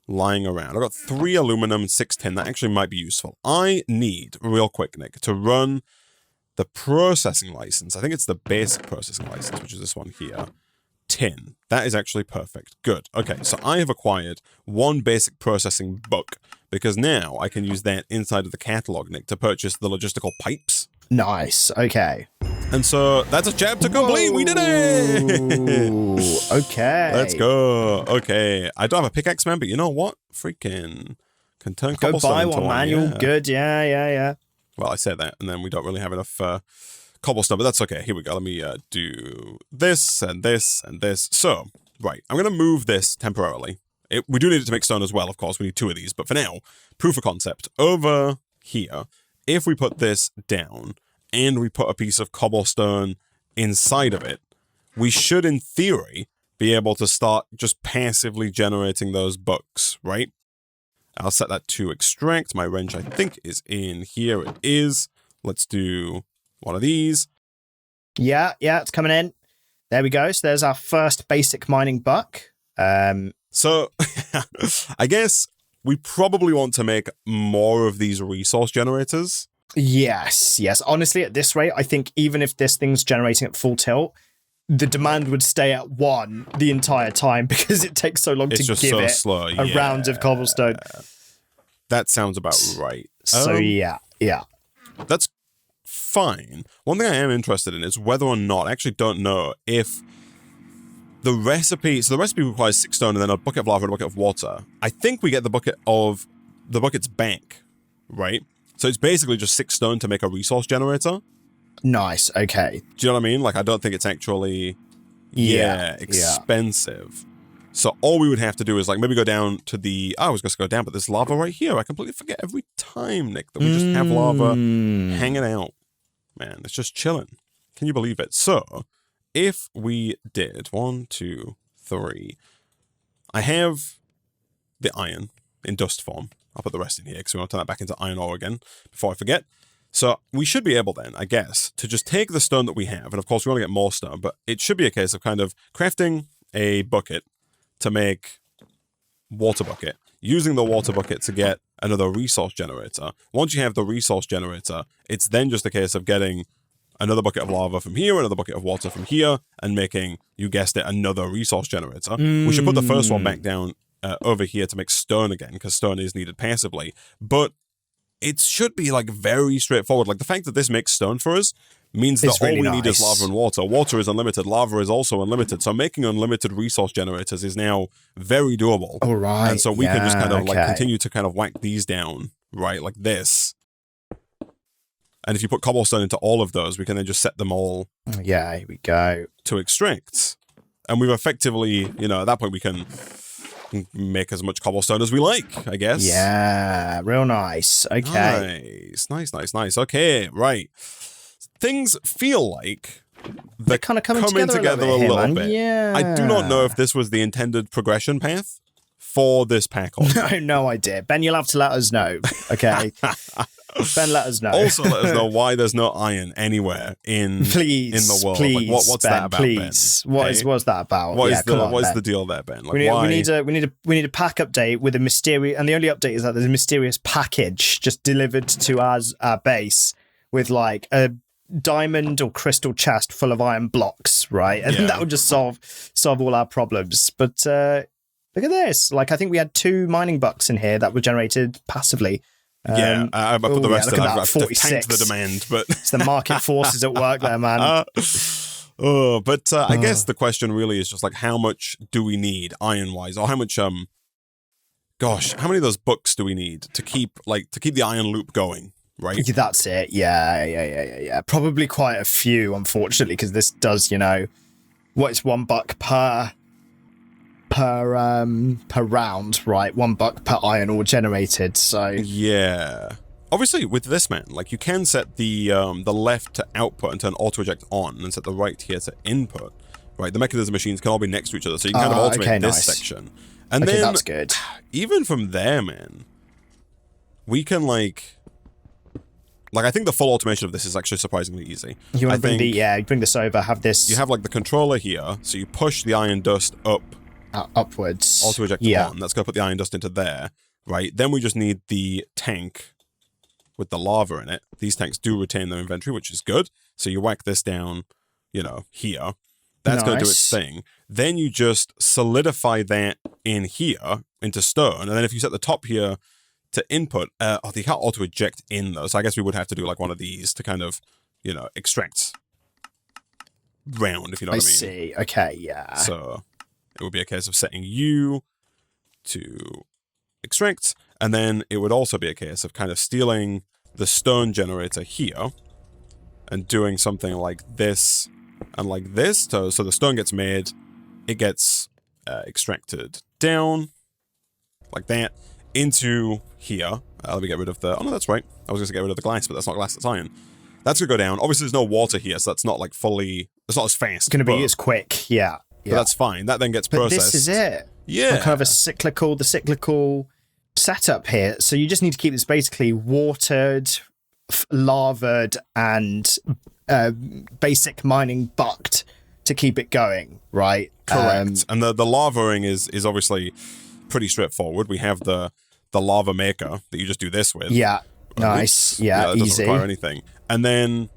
lying around? I've got 3 aluminum, 6 tin. That actually might be useful. I need, real quick, Nick, to run the processing license. I think it's the basic processing license, which is this one here. Tin. That is actually perfect. Good. Okay, so I have acquired 1 basic processing book, because now I can use that inside of the catalog, Nick, to purchase the logistical pipes. Nice. Okay. And so that's a chapter complete. Whoa. We did it. Okay. Let's go. Okay. I don't have a pickaxe, man, but you know what? Freaking can turn cobblestone buy into one manual. Yeah. Good. Yeah. Well, I said that, and then we don't really have enough cobblestone, but that's okay. Here we go. Let me do this and this and this. So, right. I'm going to move this temporarily. We do need it to make stone as well, of course. We need 2 of these. But for now, proof of concept. Over here, if we put this down and we put a piece of cobblestone inside of it, we should, in theory, be able to start just passively generating those books, right? I'll set that to extract. My wrench, I think, is in here. It is. Let's do one of these. Yeah, it's coming in. There we go. So there's our first basic mining buck. So I guess we probably want to make more of these resource generators. Yes. Honestly, at this rate, I think even if this thing's generating at full tilt, the demand would stay at 1 the entire time, because it takes so long to give it slow. a round of cobblestone. That sounds about right. So yeah. That's fine. One thing I am interested in is whether or not, I actually don't know if the recipe requires 6 stone and then a bucket of lava and a bucket of water. I think we get the bucket's bank, right? So it's basically just 6 stone to make a resource generator. Nice. Okay. Do you know what I mean? Like, I don't think it's actually expensive. So all we would have to do is like maybe go down to the, I was going to go down, but there's lava right here. I completely forget every time, Nick, that we just have lava hanging out. Man, it's just chilling. Can you believe it? So if we did 1, 2, 3, I have the iron in dust form. I'll put the rest in here because we want to turn that back into iron ore again before I forget. So we should be able then, I guess, to just take the stone that we have. And of course, we want to get more stone, but it should be a case of kind of crafting a bucket to make water bucket, using the water bucket to get another resource generator. Once you have the resource generator, it's then just a case of getting another bucket of lava from here, another bucket of water from here, and making, you guessed it, another resource generator. We should put the first one back down over here to make stone again, because stone is needed passively. But it should be like very straightforward. Like the fact that this makes stone for us means that all we need is lava and water. Water is unlimited. Lava is also unlimited. So making unlimited resource generators is now very doable. All right. And so we can just kind of like continue to kind of whack these down, right? Like this. And if you put cobblestone into all of those, we can then just set them all. Yeah, here we go. To extract. And we've effectively, at that point we can make as much cobblestone as we like, I guess. Yeah, real nice. Okay. Nice. Okay, right. Things feel like they're kind of coming together a little bit. Yeah. I do not know if this was the intended progression path for this pack order? No idea. Ben, you'll have to let us know. Okay. Ben, let us know. Also, let us know why there's no iron anywhere in the world. Please, like, what's Ben, that about, please. Ben? What's that about? What is the deal there, Ben? Like, we need a pack update with a mysterious, and the only update is that there's a mysterious package just delivered to our base with like a diamond or crystal chest full of iron blocks, right? And that would just solve all our problems. But look at this. Like, I think we had 2 mining bucks in here that were generated passively. I put the rest of that. I've 46. tanked the demand, but it's the market forces at work there, man. I guess the question really is just like, how much do we need iron-wise, or how much how many of those books do we need to keep the iron loop going, right? That's it. Yeah. Probably quite a few, unfortunately, because this does, it's $1 per round, right? $1 per iron ore generated. So yeah, obviously with this, man, like you can set the left to output and turn auto eject on, and set the right here to input. Right, the mechanism machines can all be next to each other, so you can kind of automate this section. And then that's good. Even from there, man, we can like I think the full automation of this is actually surprisingly easy. You want to bring this over, have this. You have like the controller here, so you push the iron dust up. Upwards. Auto eject on. That's going to put the iron dust into there, right? Then we just need the tank with the lava in it. These tanks do retain their inventory, which is good. So you whack this down, here. That's going to do its thing. Then you just solidify that in here into stone. And then if you set the top here to input, you can't auto eject in though. So I guess we would have to do like one of these to kind of, extract round, if you know what I mean. I see. Okay, yeah. So it would be a case of setting you to extract, and then it would also be a case of kind of stealing the stone generator here and doing something like this and like this. So the stone gets made, it gets extracted down like that into here. Let me get rid of the... Oh, no, that's right. I was going to get rid of the glass, but that's not glass, that's iron. That's going to go down. Obviously, there's no water here, so that's not like fully... It's not as fast. It's going to be as quick, yeah. But that's fine. That then gets processed. This is it. Yeah. Kind of the cyclical setup here. So you just need to keep this basically watered, lavaed, and basic mining bucked to keep it going, right? Correct. And the lavaing is obviously pretty straightforward. We have the lava maker that you just do this with. Yeah. Nice. Oops. Yeah, it doesn't easy. require anything. And then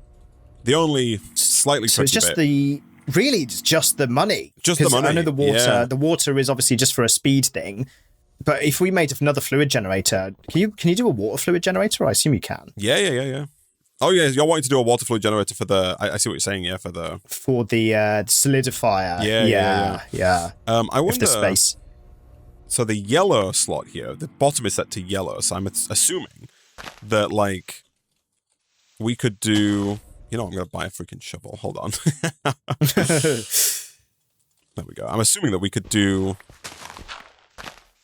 the only slightly tricky it's just bit... It's just the money. Just the money. I know the water. Yeah. The water is obviously just for a speed thing. But if we made another fluid generator, can you do a water fluid generator? I assume you can. Yeah. Oh yeah, you're wanting to do a water fluid generator for the... I see what you're saying. Yeah, for the solidifier. Yeah. I wonder if the space. So the yellow slot here, the bottom is set to yellow. So I'm assuming that like we could do... I'm going to buy a freaking shovel. Hold on. There we go. I'm assuming that we could do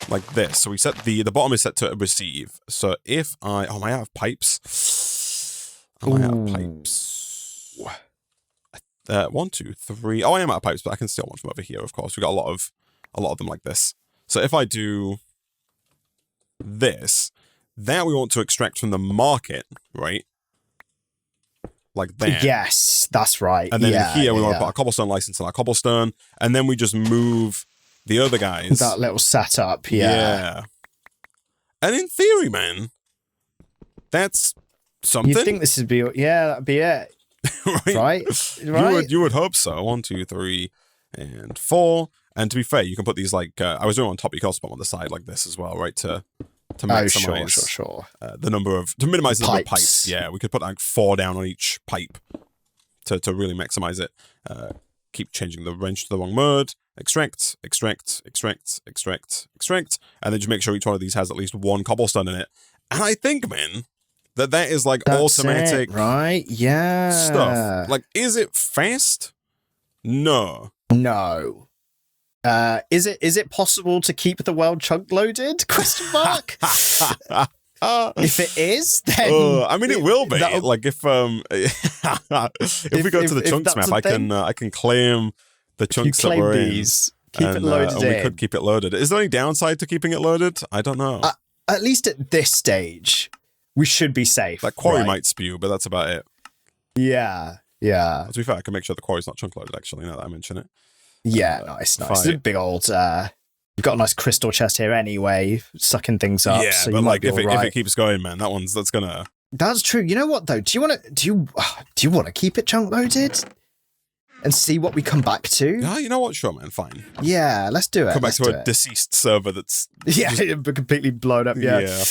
like this. So we set the bottom is set to receive. So if am I out of pipes? Am I out of pipes? 1, 2, 3. Oh, I am out of pipes, but I can steal one from over here, of course. We've got a lot of them like this. So if I do this, that we want to extract from the market, right? Like that. Yes, that's right. And then in here, we want to put a cobblestone license on our cobblestone, and then we just move the other guys. That little setup, yeah. And in theory, man, that's something. You'd think this would be, that'd be it. right? You would hope so. 1, 2, 3, and 4. And to be fair, you can put these like, I was doing on top, you can also put them on the side like this as well, right? To maximize sure. The number of... To minimize the number of pipes. Yeah, we could put like 4 down on each pipe to really maximize it. Keep changing the wrench to the wrong mode. Extract. And then just make sure each one of these has at least 1 cobblestone in it. And I think, man, that is like That's automatic... It, right? Yeah. Stuff. Like, is it fast? No. Is it possible to keep the world chunk loaded? Question mark. If it is, then I mean it will be. Like if we go to the chunks map, I can claim the chunks that we're in. Keep it loaded and we could keep it loaded. Is there any downside to keeping it loaded? I don't know. At least at this stage, we should be safe. That quarry might spew, but that's about it. Yeah. To be fair, I can make sure the quarry's not chunk loaded, actually, now that I mention it. Yeah, nice. It's a big old... we've got a nice crystal chest here anyway, sucking things up. Yeah, so but like if it keeps going, man, that's gonna... That's true. You know what, though? Do you want to keep it chunk loaded? And see what we come back to? Yeah, you know what? Sure, man, fine. Yeah, let's do it. Come back to a deceased server that's... Yeah, completely blown up, yeah.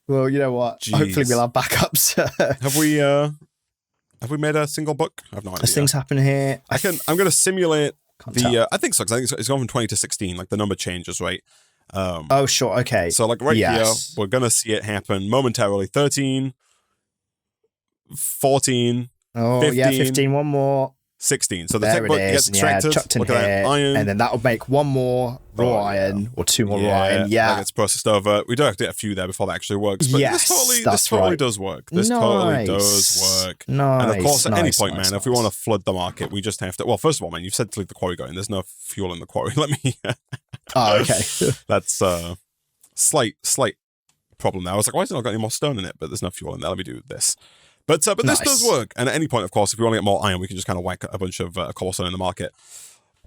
Well, you know what? Jeez. Hopefully we'll have backups. Have we made a single book? I have no idea. As things happen here. I'm going to simulate I think so, because I think it's gone from 20 to 16, like the number changes, right? Oh, sure, okay. So like here, we're going to see it happen momentarily. 13, 14, 15, one more. 16. So the there tech book gets extracted. Chucked in Look at that, iron. And then that'll make one more raw iron or two more raw iron. Yeah. That gets processed over. We do have to get a few there before that actually works. But this totally does work. This totally does work. Nice. And of course, at any point, man, if we want to flood the market, we just have to... Well, first of all, man, you've said to leave the quarry going. There's no fuel in the quarry. Let me... Oh, okay. That's slight problem there. I was like, why has it not got any more stone in it? But there's no fuel in there. Let me do this. But this does work. And at any point, of course, if we want to get more iron, we can just kind of whack a bunch of cobblestone in the market.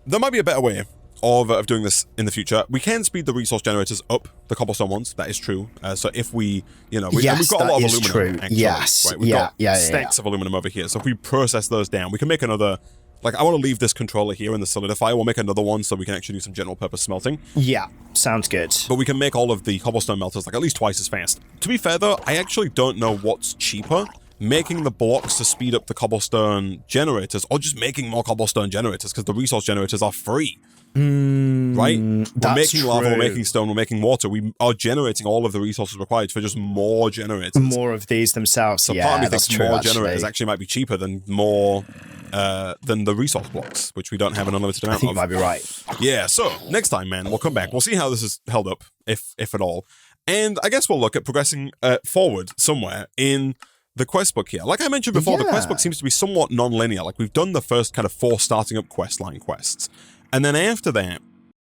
There might be a better way of doing this in the future. We can speed the resource generators up, the cobblestone ones. That is true. So if we, we've got a lot of aluminum. True. Actually, yes. Right? We've got stacks of aluminum over here. So if we process those down, we can make another... Like, I want to leave this controller here in the solidifier. We'll make another one so we can actually do some general purpose smelting. Yeah, sounds good. But we can make all of the cobblestone melters like at least twice as fast. To be fair, though, I actually don't know what's cheaper. Making the blocks to speed up the cobblestone generators or just making more cobblestone generators because the resource generators are free. Right? We're making lava, we're making stone, we're making water. We are generating all of the resources required for just more generators. More of these themselves. So part of me thinks more generators actually might be cheaper than more than the resource blocks, which we don't have an unlimited amount of. I think you might be right. Yeah, so next time, man, we'll come back. We'll see how this is held up, if at all. And I guess we'll look at progressing forward somewhere in the quest book here. Like I mentioned before, the quest book seems to be somewhat non-linear. Like we've done the first kind of 4 starting up questline quests. And then after that,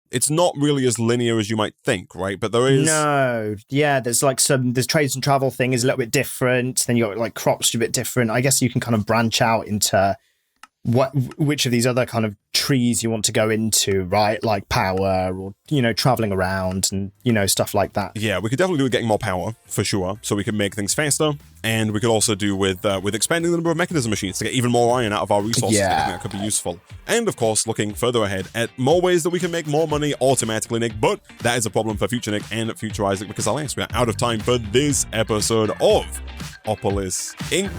it's not really as linear as you might think, right? But there is... No. Yeah, there's like there's trades and travel thing is a little bit different. Then you got like crops are a bit different. I guess you can kind of branch out into which of these other kind of trees you want to go into, right? Like power or, traveling around and, stuff like that. Yeah, we could definitely do with getting more power, for sure, so we can make things faster. And we could also do with expanding the number of mechanism machines to get even more iron out of our resources. Yeah. I think that could be useful. And, of course, looking further ahead at more ways that we can make more money automatically, Nick. But that is a problem for future Nick and future Isaac, because alas, we are out of time for this episode of Opolis Inc.